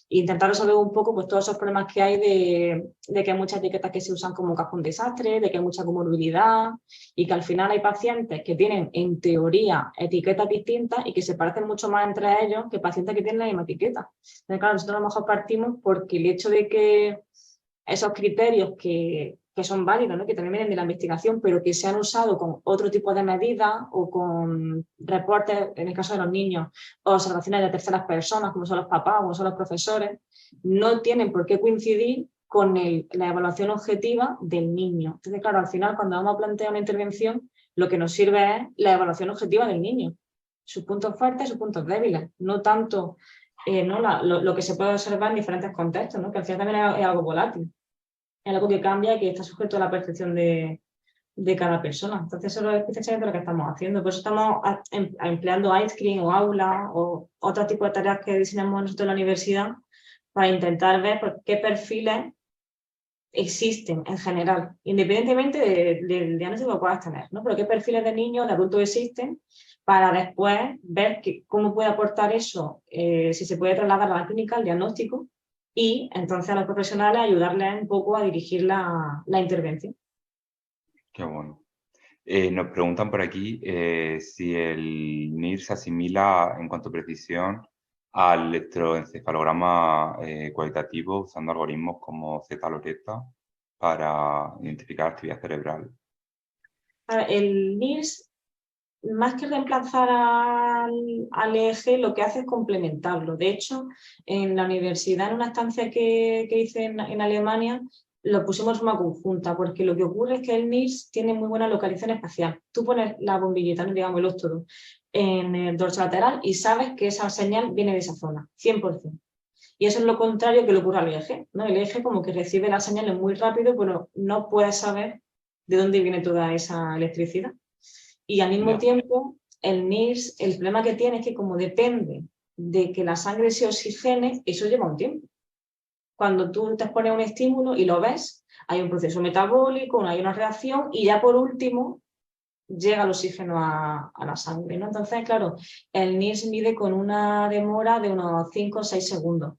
E intentar resolver un poco pues, todos esos problemas que hay de que hay muchas etiquetas que se usan como un cajón desastre, de que hay mucha comorbilidad y que al final hay pacientes que tienen en teoría etiquetas distintas y que se parecen mucho más entre ellos que pacientes que tienen la misma etiqueta. Entonces, claro, nosotros a lo mejor partimos porque el hecho de que esos criterios que son válidos, ¿no? Que también vienen de la investigación, pero que se han usado con otro tipo de medidas o con reportes, en el caso de los niños, o observaciones de terceras personas, como son los papás o como son los profesores, no tienen por qué coincidir con la evaluación objetiva del niño. Entonces, claro, al final, cuando vamos a plantear una intervención, lo que nos sirve es la evaluación objetiva del niño, sus puntos fuertes y sus puntos débiles, no tanto ¿no? lo que se puede observar en diferentes contextos, ¿no? Que al final también es algo volátil, es algo que cambia y que está sujeto a la percepción de cada persona. Entonces eso es precisamente lo que estamos haciendo. Por eso estamos empleando ice cream o aula o otro tipo de tareas que diseñamos nosotros en la universidad para intentar ver qué perfiles existen en general, independientemente del diagnóstico que puedas tener, ¿no? Pero qué perfiles de niños, de adultos existen, para después ver cómo puede aportar eso, si se puede trasladar a la clínica, al diagnóstico, y entonces a los profesionales ayudarles un poco a dirigir la intervención. Qué bueno. Nos preguntan por aquí si el NIR se asimila en cuanto a precisión al electroencefalograma cualitativo usando algoritmos como Z-Loretta para identificar actividad cerebral. El NIRS, más que reemplazar al EEG, lo que hace es complementarlo. De hecho, en la universidad, en una estancia que hice en Alemania, lo pusimos de forma conjunta, porque lo que ocurre es que el NIRS tiene muy buena localización espacial. Tú pones la bombillita, ¿no? Digamos el óstodo, en el dorsolateral y sabes que esa señal viene de esa zona, 100%. Y eso es lo contrario que le ocurre al EEG, ¿no? El EEG como que recibe las señales muy rápido, pero no puedes saber de dónde viene toda esa electricidad. Y al mismo tiempo, el NIRS, el problema que tiene es que como depende de que la sangre se oxigene, eso lleva un tiempo. Cuando tú te pones un estímulo y lo ves, hay un proceso metabólico, hay una reacción y ya por último llega el oxígeno a la sangre, ¿no? Entonces, claro, el NIRS mide con una demora de unos 5 o 6 segundos.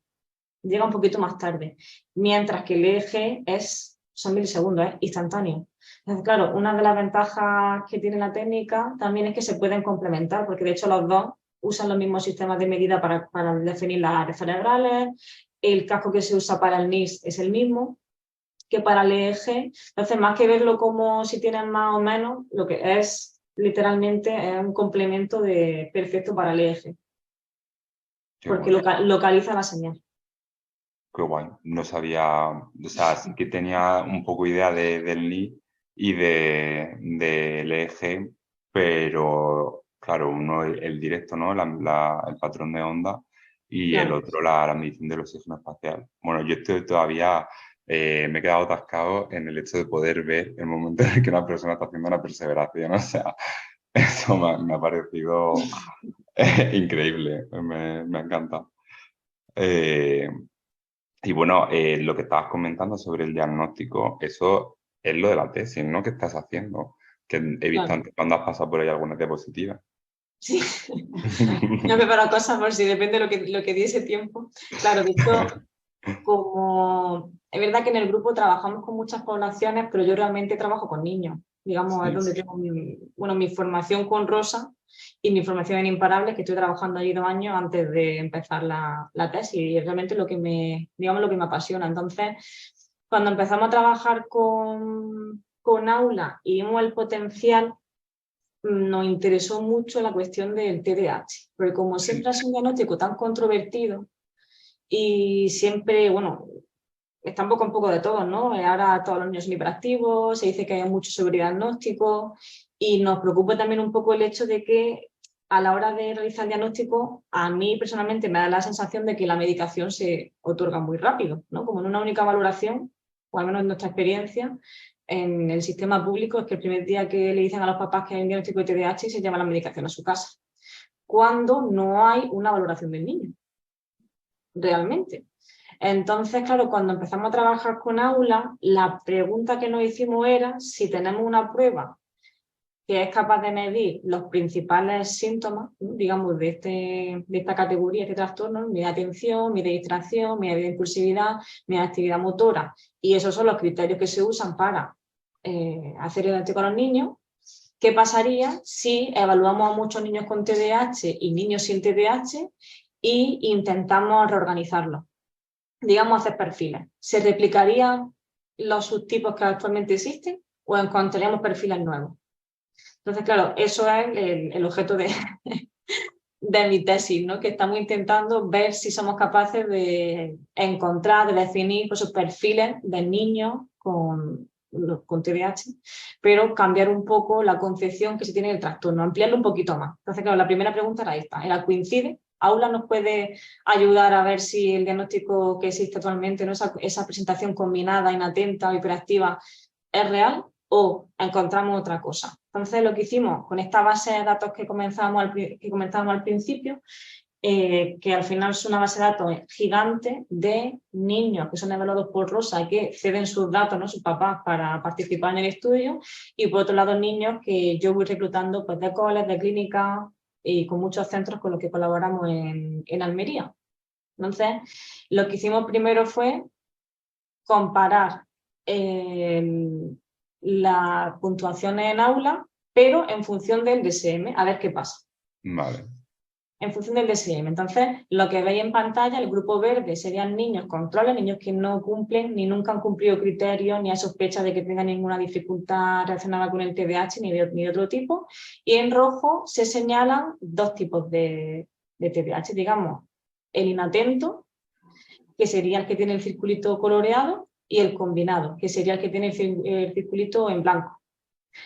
Llega un poquito más tarde, mientras que el EEG son milisegundos, es instantáneo. Entonces, claro, una de las ventajas que tiene la técnica también es que se pueden complementar, porque de hecho los dos usan los mismos sistemas de medida para definir las áreas cerebrales, el casco que se usa para el NIRS es el mismo que para el EEG. Entonces, más que verlo como si tienen más o menos, lo que es literalmente es un complemento perfecto para el EEG, porque localiza la señal. Qué guay. No sabía, o sea, sí que tenía un poco idea del Li y del EEG, pero claro, uno el directo, ¿no? El patrón de onda y el Claro. otro la medición del oxígeno espacial. Bueno, yo estoy todavía, me he quedado atascado en el hecho de poder ver el momento en el que una persona está haciendo una perseveración, o sea, eso me ha parecido increíble, me encanta. Eh, y bueno, lo que estabas comentando sobre el diagnóstico, eso es lo de la tesis, ¿no? ¿Qué estás haciendo? Que he visto Claro. antes cuando has pasado por ahí alguna diapositiva. Sí. No he preparado cosas por si depende de lo que diese tiempo. Claro, de hecho, como es verdad que en el grupo trabajamos con muchas poblaciones, pero yo realmente trabajo con niños. Digamos, es Sí, donde tengo mi formación con Rosa y mi formación en Imparables, que estoy trabajando allí 2 años antes de empezar la tesis, y es realmente digamos, lo que me apasiona. Entonces, cuando empezamos a trabajar con Aula y vimos el potencial, nos interesó mucho la cuestión del TDAH, porque como siempre ha sido un diagnóstico tan controvertido y siempre, bueno, está un poco de todo, ¿no? Ahora todos los niños son hiperactivos, se dice que hay mucho sobrediagnóstico y nos preocupa también un poco el hecho de que a la hora de realizar el diagnóstico, a mí personalmente me da la sensación de que la medicación se otorga muy rápido, ¿no? Como en una única valoración, o al menos en nuestra experiencia, en el sistema público es que el primer día que le dicen a los papás que hay un diagnóstico de TDAH se lleva la medicación a su casa, cuando no hay una valoración del niño, realmente. Entonces, claro, cuando empezamos a trabajar con Aula, la pregunta que nos hicimos era si tenemos una prueba que es capaz de medir los principales síntomas, ¿no? Digamos, de esta categoría, este trastorno, mi de atención, mi de distracción, mi de impulsividad, mi de actividad motora, y esos son los criterios que se usan para hacer el diagnóstico a los niños. ¿Qué pasaría si evaluamos a muchos niños con TDAH y niños sin TDAH e intentamos reorganizarlos? Digamos, hacer perfiles. ¿Se replicarían los subtipos que actualmente existen o encontraríamos perfiles nuevos? Entonces, claro, eso es el objeto de mi tesis, ¿no? Que estamos intentando ver si somos capaces de encontrar, de definir esos perfiles de niños con TDAH, pero cambiar un poco la concepción que se tiene del trastorno, ampliarlo un poquito más. Entonces, claro, la primera pregunta era esta, ¿coincide? ¿Aula nos puede ayudar a ver si el diagnóstico que existe actualmente, ¿no? esa presentación combinada, inatenta o hiperactiva, es real o encontramos otra cosa? Entonces, lo que hicimos con esta base de datos que comenzábamos al principio, que al final es una base de datos gigante de niños que son evaluados por Rosa y que ceden sus datos, ¿no? Sus papás, para participar en el estudio, y por otro lado niños que yo voy reclutando, pues, de coles, de clínicas y con muchos centros con los que colaboramos en Almería. Entonces, lo que hicimos primero fue comparar las puntuaciones en aula, pero en función del DSM, a ver qué pasa. Vale. En función del DSM. Entonces, lo que veis en pantalla, el grupo verde serían niños controles, niños que no cumplen ni nunca han cumplido criterios, ni hay sospecha de que tengan ninguna dificultad relacionada con el TDAH ni de otro tipo. Y en rojo se señalan 2 tipos de TDAH, digamos, el inatento, que sería el que tiene el circulito coloreado, y el combinado, que sería el que tiene el circulito en blanco.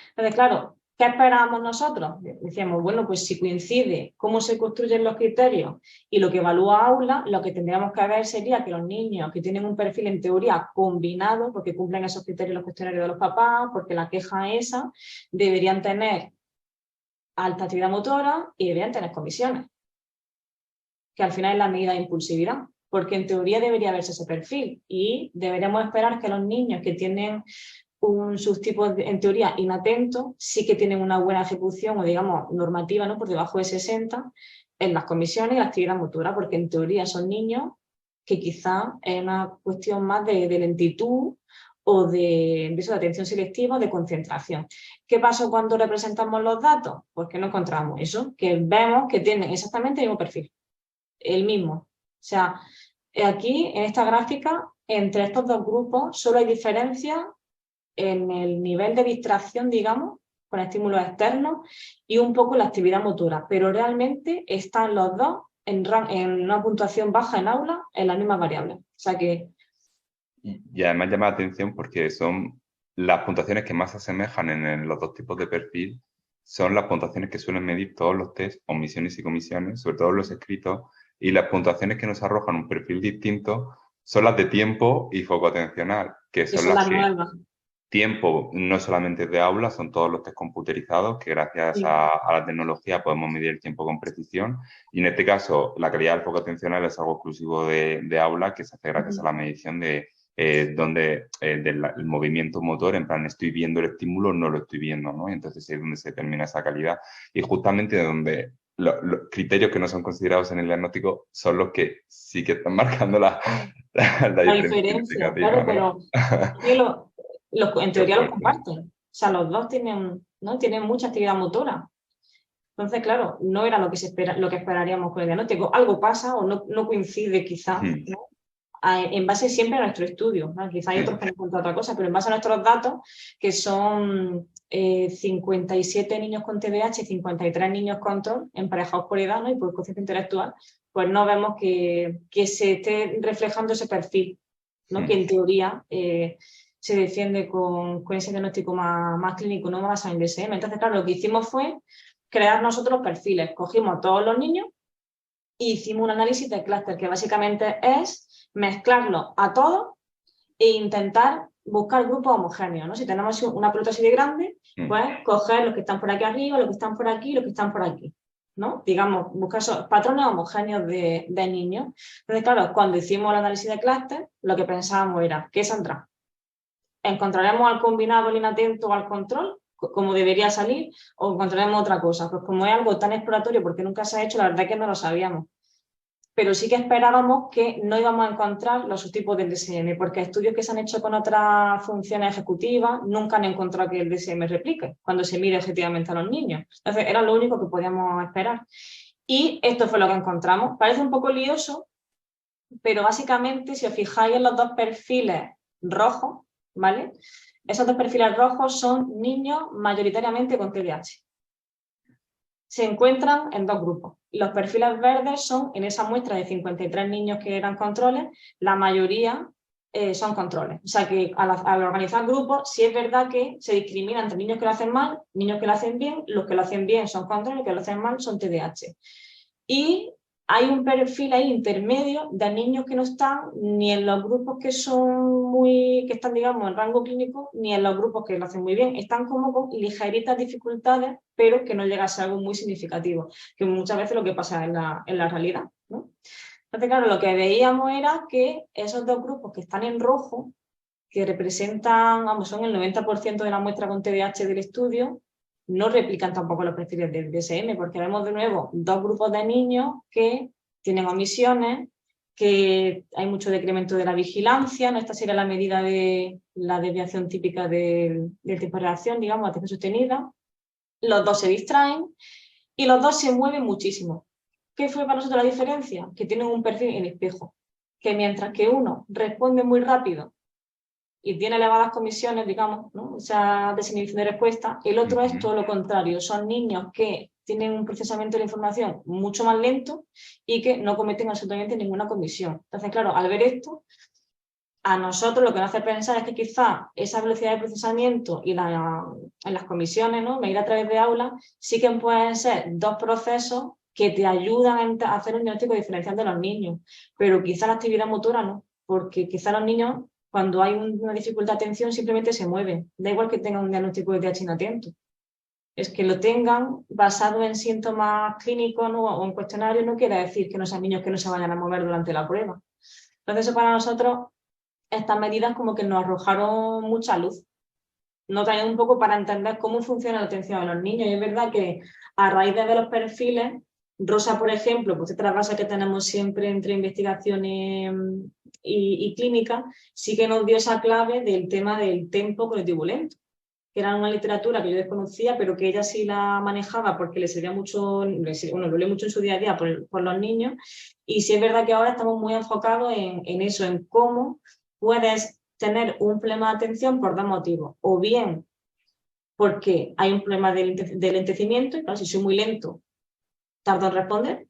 Entonces, claro, ¿qué esperábamos nosotros? Decíamos, bueno, pues si coincide cómo se construyen los criterios y lo que evalúa Aula, lo que tendríamos que ver sería que los niños que tienen un perfil en teoría combinado, porque cumplen esos criterios los cuestionarios de los papás, porque la queja esa, deberían tener alta actividad motora y deberían tener comisiones, que al final es la medida de impulsividad, porque en teoría debería verse ese perfil y deberíamos esperar que los niños que tienen un subtipo en teoría inatento sí que tienen una buena ejecución o, digamos, normativa, ¿no? Por debajo de 60 en las comisiones y la actividad motora, porque en teoría son niños que quizá es una cuestión más de lentitud o de atención selectiva o de concentración. ¿Qué pasa cuando representamos los datos? Pues que no encontramos eso, que vemos que tienen exactamente el mismo perfil, el mismo. O sea, aquí en esta gráfica, entre estos 2 grupos solo hay diferencia en el nivel de distracción, digamos, con estímulos externos, y un poco la actividad motora, pero realmente están los dos en una puntuación baja en aula en las mismas variables. sea que... Y además llama la atención porque son las puntuaciones que más se asemejan en los dos tipos de perfil, son las puntuaciones que suelen medir todos los test, omisiones y comisiones, sobre todo los escritos, y las puntuaciones que nos arrojan un perfil distinto son las de tiempo y foco atencional, que son las que... nuevas. Tiempo no solamente de aula, son todos los test computerizados que gracias Sí. a la tecnología podemos medir el tiempo con precisión. Y en este caso, la calidad del foco atencional es algo exclusivo de aula que se hace gracias a la medición de del movimiento motor, en plan, estoy viendo el estímulo, no lo estoy viendo, ¿no? Y entonces es donde se determina esa calidad. Y justamente donde los criterios que no son considerados en el diagnóstico son los que sí que están marcando la diferencia, claro, ¿no? pero en teoría los comparten. O sea, los dos tienen, ¿no? Tienen mucha actividad motora. Entonces, claro, no era lo que esperaríamos con el diagnóstico. Algo pasa o no coincide quizás, ¿no? En base siempre a nuestro estudio, ¿no? Quizá hay otros que han encontrado otra cosa, pero en base a nuestros datos, que son 57 niños con TDAH y 53 niños con TON, emparejados por edad, ¿no? Y por cociente intelectual, pues no vemos que se esté reflejando ese perfil, ¿no? Que en teoría se defiende con ese diagnóstico más clínico, no más basado en DSM. Entonces, claro, lo que hicimos fue crear nosotros los perfiles. Cogimos a todos los niños e hicimos un análisis de clúster, que básicamente es mezclarlos a todos e intentar buscar grupos homogéneos, ¿no? Si tenemos una pelota así de grande, pues coger los que están por aquí arriba, los que están por aquí y los que están por aquí, ¿no? Digamos, buscar esos patrones homogéneos de niños. Entonces, claro, cuando hicimos el análisis de clúster, lo que pensábamos era, ¿qué saldrá? ¿Encontraremos al combinado, al inatento o al control, como debería salir, o encontraremos otra cosa? Pues como es algo tan exploratorio, porque nunca se ha hecho, la verdad es que no lo sabíamos. Pero sí que esperábamos que no íbamos a encontrar los subtipos del DSM, porque estudios que se han hecho con otras funciones ejecutivas nunca han encontrado que el DSM replique cuando se mide objetivamente a los niños. Entonces, era lo único que podíamos esperar. Y esto fue lo que encontramos. Parece un poco lioso, pero básicamente, si os fijáis en los dos perfiles rojos, ¿vale? Esos dos perfiles rojos son niños mayoritariamente con TDAH. Se encuentran en dos grupos. Los perfiles verdes son, en esa muestra de 53 niños que eran controles, la mayoría son controles. O sea que al organizar grupos, sí es verdad que se discrimina entre niños que lo hacen mal, niños que lo hacen bien, los que lo hacen bien son controles, los que lo hacen mal son TDAH. Y hay un perfil ahí intermedio de niños que no están ni en los grupos que están, digamos, en rango clínico, ni en los grupos que lo hacen muy bien. Están como con ligeritas dificultades, pero que no llega a ser algo muy significativo, que muchas veces lo que pasa en la realidad, ¿no? Entonces, claro, lo que veíamos era que esos dos grupos que están en rojo, que representan, vamos, son el 90% de la muestra con TDAH del estudio, no replican tampoco los perfiles del DSM, porque vemos de nuevo dos grupos de niños que tienen omisiones, que hay mucho decremento de la vigilancia, ¿no? Esta sería la medida de la desviación típica del tiempo de reacción, digamos, atención sostenida. Los dos se distraen y los dos se mueven muchísimo. ¿Qué fue para nosotros la diferencia? Que tienen un perfil en espejo, que mientras que uno responde muy rápido y tiene elevadas comisiones, digamos, ¿no? O sea, desinhibición de respuesta, el otro es todo lo contrario, son niños que tienen un procesamiento de la información mucho más lento y que no cometen absolutamente ninguna comisión. Entonces, claro, al ver esto, a nosotros lo que nos hace pensar es que quizá esa velocidad de procesamiento y en las comisiones, ¿no? Medir a través de aula, sí que pueden ser dos procesos que te ayudan a hacer un diagnóstico diferencial de los niños, pero quizá la actividad motora no, porque quizá los niños, cuando hay una dificultad de atención, simplemente se mueven. Da igual que tengan un diagnóstico de TDAH inatento. Es que lo tengan basado en síntomas clínicos, ¿no? O en cuestionarios, no quiere decir que no sean niños que no se vayan a mover durante la prueba. Entonces, eso para nosotros, estas medidas como que nos arrojaron mucha luz. Nos traen un poco para entender cómo funciona la atención a los niños. Y es verdad que a raíz de ver los perfiles, Rosa, por ejemplo, pues otra base que tenemos siempre entre investigaciones y clínica, sí que nos dio esa clave del tema del tempo cognitivo lento, que era una literatura que yo desconocía, pero que ella sí la manejaba porque le servía mucho, bueno, lo lee mucho en su día a día por los niños, y sí es verdad que ahora estamos muy enfocados en eso, en cómo puedes tener un problema de atención por dos motivos, o bien porque hay un problema de lentecimiento, y claro, si soy muy lento, tardo en responder,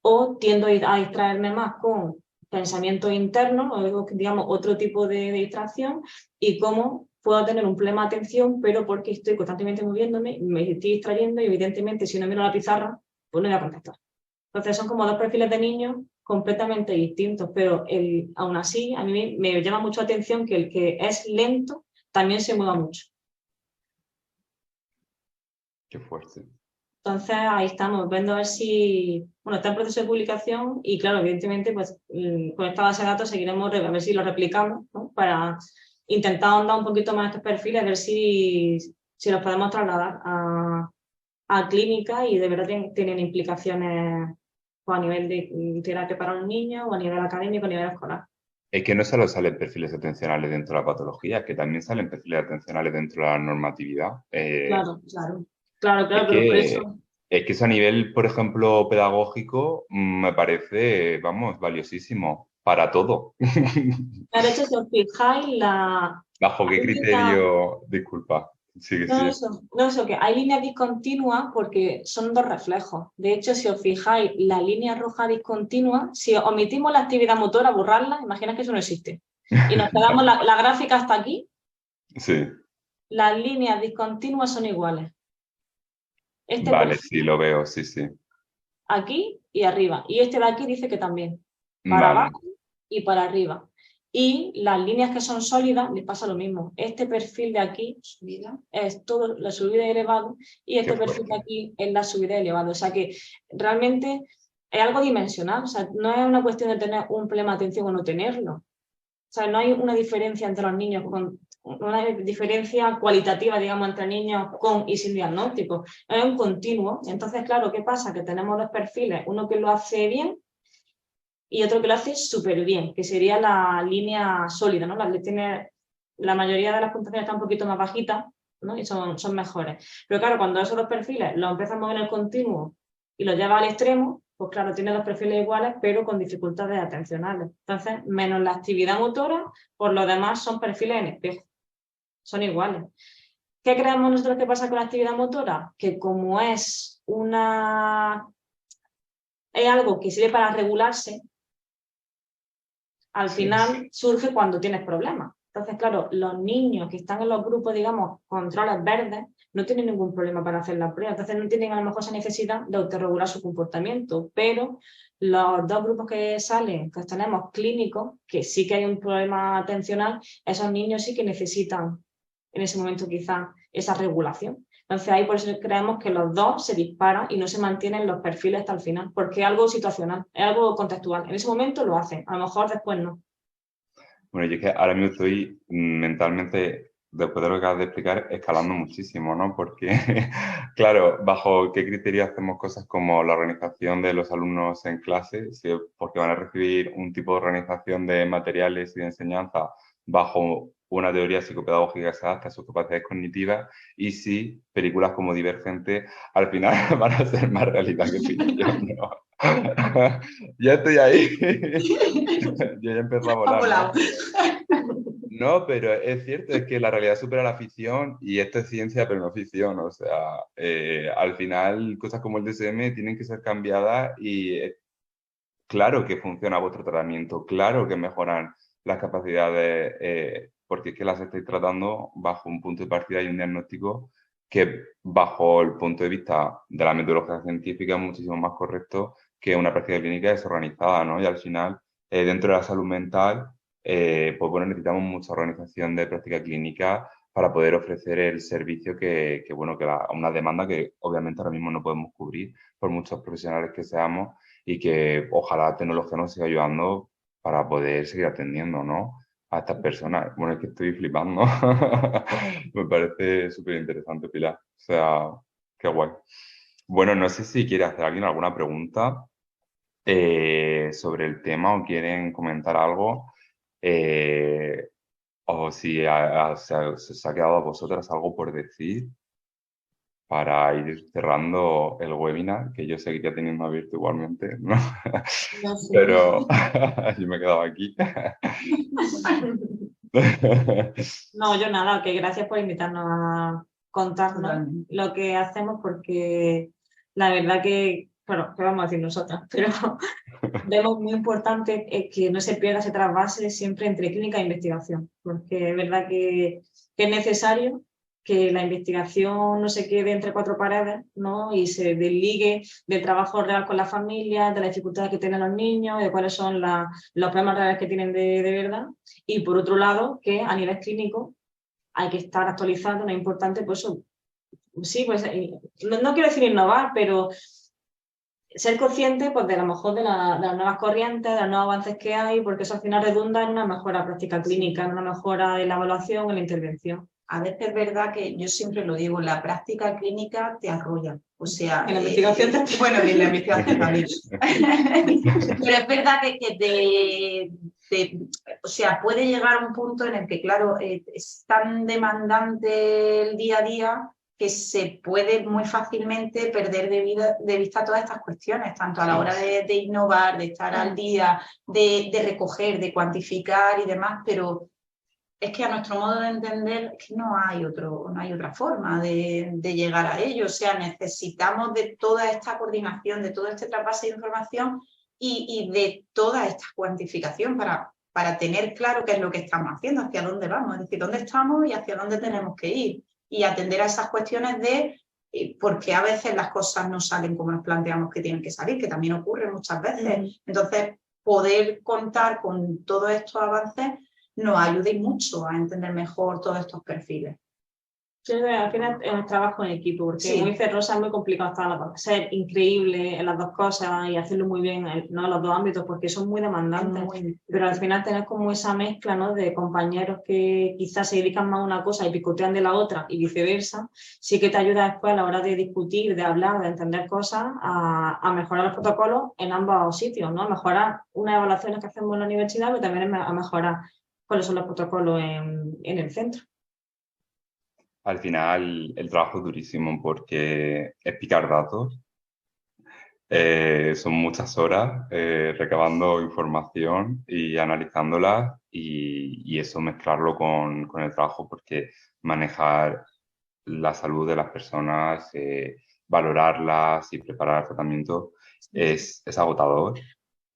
o tiendo a distraerme más con pensamiento interno, o digamos otro tipo de distracción, y cómo puedo tener un problema de atención, pero porque estoy constantemente moviéndome, me estoy distrayendo y evidentemente si no miro la pizarra, pues no voy a contestar. Entonces son como dos perfiles de niños completamente distintos, pero aún así a mí me llama mucho la atención que el que es lento también se mueva mucho. Qué fuerte. Entonces ahí estamos, viendo a ver si, bueno, está en proceso de publicación y claro, evidentemente pues con esta base de datos seguiremos a ver si lo replicamos, ¿no? Para intentar ahondar un poquito más estos perfiles, a ver si los podemos trasladar a clínica y de verdad tienen implicaciones pues, a nivel de terapia para los niños o a nivel académico, a nivel escolar. Es que no solo salen perfiles atencionales dentro de la patología, que también salen perfiles atencionales dentro de la normatividad. Claro, pero por eso... Es que eso a nivel, por ejemplo, pedagógico, me parece, vamos, valiosísimo para todo. De hecho, si os fijáis, la... ¿Bajo qué criterio? Disculpa. Sigue, No, sigue. eso, que hay líneas discontinuas porque son dos reflejos. De hecho, si os fijáis, la línea roja discontinua, si omitimos la actividad motora, borrarla, imagina que eso no existe. Y nos quedamos la gráfica hasta aquí, Sí. las líneas discontinuas son iguales. Vale, sí, lo veo, sí, sí. Aquí y arriba. Y este de aquí dice que también. Para Vale. abajo y para arriba. Y las líneas que son sólidas les pasa lo mismo. Este perfil de aquí es todo la subida y elevado y este perfil de aquí es la subida y elevado. O sea que realmente es algo dimensional. O sea, no es una cuestión de tener un problema de atención o no tenerlo. O sea, no hay una diferencia entre los niños una diferencia cualitativa, digamos, entre niños con y sin diagnóstico. Es un continuo. Entonces, claro, ¿qué pasa? Que tenemos dos perfiles, uno que lo hace bien y otro que lo hace súper bien, que sería la línea sólida, ¿no? La mayoría de las puntuaciones están un poquito más bajitas, ¿no? Y son mejores. Pero claro, cuando esos dos perfiles los empezamos en el continuo y los lleva al extremo, pues claro, tiene dos perfiles iguales, pero con dificultades atencionales. Entonces, menos la actividad motora, por lo demás son perfiles en espejo. Son iguales. ¿Qué creemos nosotros que pasa con la actividad motora? Que como es algo que sirve para regularse, al final surge cuando tienes problemas. Entonces, claro, los niños que están en los grupos, digamos, controles verdes, no tienen ningún problema para hacer la prueba. Entonces, no tienen a lo mejor esa necesidad de autorregular su comportamiento. Pero los dos grupos que salen, que tenemos clínicos, que sí que hay un problema atencional, esos niños sí que necesitan en ese momento quizás esa regulación. Entonces ahí por eso creemos que los dos se disparan y no se mantienen los perfiles hasta el final, porque es algo situacional, es algo contextual. En ese momento lo hacen, a lo mejor después no. Bueno, yo es que ahora mismo estoy mentalmente, después de lo que acabas de explicar, escalando muchísimo, ¿no? Porque, claro, ¿bajo qué criterio hacemos cosas como la organización de los alumnos en clase? Si es porque van a recibir un tipo de organización de materiales y de enseñanza bajo una teoría psicopedagógica que se adapta a sus capacidades cognitivas, y si películas como Divergente al final van a ser más realidad que ficción, ¿no? Ya estoy ahí. Yo ya empecé a volar, ¿no? No, pero es cierto, es que la realidad supera la ficción y esto es ciencia, pero no ficción. O sea, al final cosas como el DSM tienen que ser cambiadas y claro que funciona vuestro tratamiento, claro que mejoran las capacidades, porque es que las estáis tratando bajo un punto de partida y un diagnóstico que bajo el punto de vista de la metodología científica es muchísimo más correcto que una práctica clínica desorganizada, ¿no? Y al final, dentro de la salud mental, pues bueno, necesitamos mucha organización de práctica clínica para poder ofrecer el servicio bueno, una demanda que obviamente ahora mismo no podemos cubrir por muchos profesionales que seamos y que ojalá la tecnología nos siga ayudando para poder seguir atendiendo, ¿no? A estas personas. Bueno, es que estoy flipando. Me parece súper interesante, Pilar. O sea, qué guay. Bueno, no sé si quiere hacer alguien alguna pregunta sobre el tema o quieren comentar algo. O si se os ha quedado a vosotras algo por decir para ir cerrando el webinar, que yo seguiría teniendo abierto igualmente, ¿no? No sé. Pero yo me he quedado aquí. No, yo nada, que gracias por invitarnos a contarnos lo que hacemos, porque la verdad que claro, ¿qué vamos a decir nosotras? Pero vemos muy importante que no se pierda ese trasvase siempre entre clínica e investigación, porque es verdad que es necesario que la investigación no se quede entre cuatro paredes, ¿no? Y se desligue del trabajo real con la familia, de las dificultades que tienen los niños, de cuáles son los problemas reales que tienen de verdad. Y por otro lado, que a nivel clínico hay que estar actualizando, no es importante, pues eso, sí, pues no quiero decir innovar, pero ser consciente pues, de a lo mejor de las nuevas corrientes, de los nuevos avances que hay, porque eso al final redunda en una mejora práctica clínica, en una mejora en la evaluación, en la intervención. A veces es verdad que yo siempre lo digo, la práctica clínica te arrolla. O sea, en la investigación bueno, en la investigación también. Pero es verdad que o sea, puede llegar un punto en el que, claro, es tan demandante el día a día que se puede muy fácilmente perder de vista todas estas cuestiones, tanto a la hora de innovar, de estar al día, de recoger, de cuantificar y demás, pero es que a nuestro modo de entender es que no hay otra forma de llegar a ello. O sea, necesitamos de toda esta coordinación, de todo este trasvase de información y de toda esta cuantificación para tener claro qué es lo que estamos haciendo, hacia dónde vamos, es decir, dónde estamos y hacia dónde tenemos que ir. Y atender a esas cuestiones de por qué a veces las cosas no salen como nos planteamos que tienen que salir, que también ocurre muchas veces. Entonces, poder contar con todos estos avances nos ayude mucho a entender mejor todos estos perfiles. Sí, al final es un trabajo en equipo, porque Sí. muy cerrosa es muy complicado ser increíble en las dos cosas y hacerlo muy bien, ¿no? En los dos ámbitos, porque son muy demandantes. Pero al final tener como esa mezcla, ¿no? De compañeros que quizás se dedican más a una cosa y picotean de la otra y viceversa, sí que te ayuda después a la hora de discutir, de hablar, de entender cosas, a mejorar los protocolos en ambos sitios, ¿no? A mejorar unas evaluaciones que hacemos en la universidad, pero también a mejorar cuáles son los protocolos en el centro. Al final el trabajo es durísimo porque es picar datos. Son muchas horas recabando información y analizándola y eso mezclarlo con el trabajo porque manejar la salud de las personas, valorarlas y preparar el tratamiento es agotador.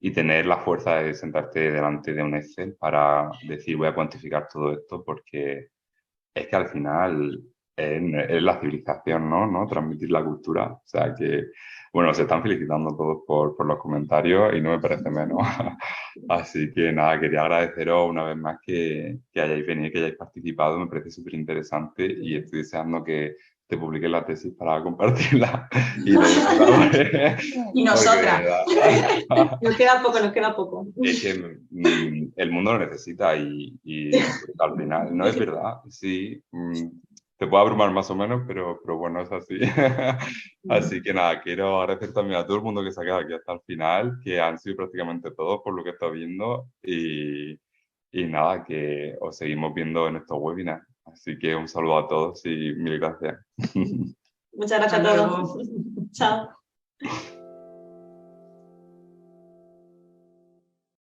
Y tener la fuerza de sentarte delante de un Excel para decir voy a cuantificar todo esto porque es que al final es la civilización, ¿no? Transmitir la cultura. O sea que, bueno, se están felicitando todos por los comentarios y no me parece menos. Así que nada, quería agradeceros una vez más que hayáis venido, que hayáis participado. Me parece súper interesante y estoy deseando que te publiques la tesis para compartirla. Y nosotras. Nos queda poco. Es que el mundo lo necesita y al final, no es verdad, sí, te puede abrumar más o menos, pero bueno, es así. Así que nada, quiero agradecer también a todo el mundo que se ha quedado aquí hasta el final, que han sido prácticamente todos por lo que está viendo y nada, que os seguimos viendo en estos webinars. Así que un saludo a todos y mil gracias. Muchas gracias a todos. Chao.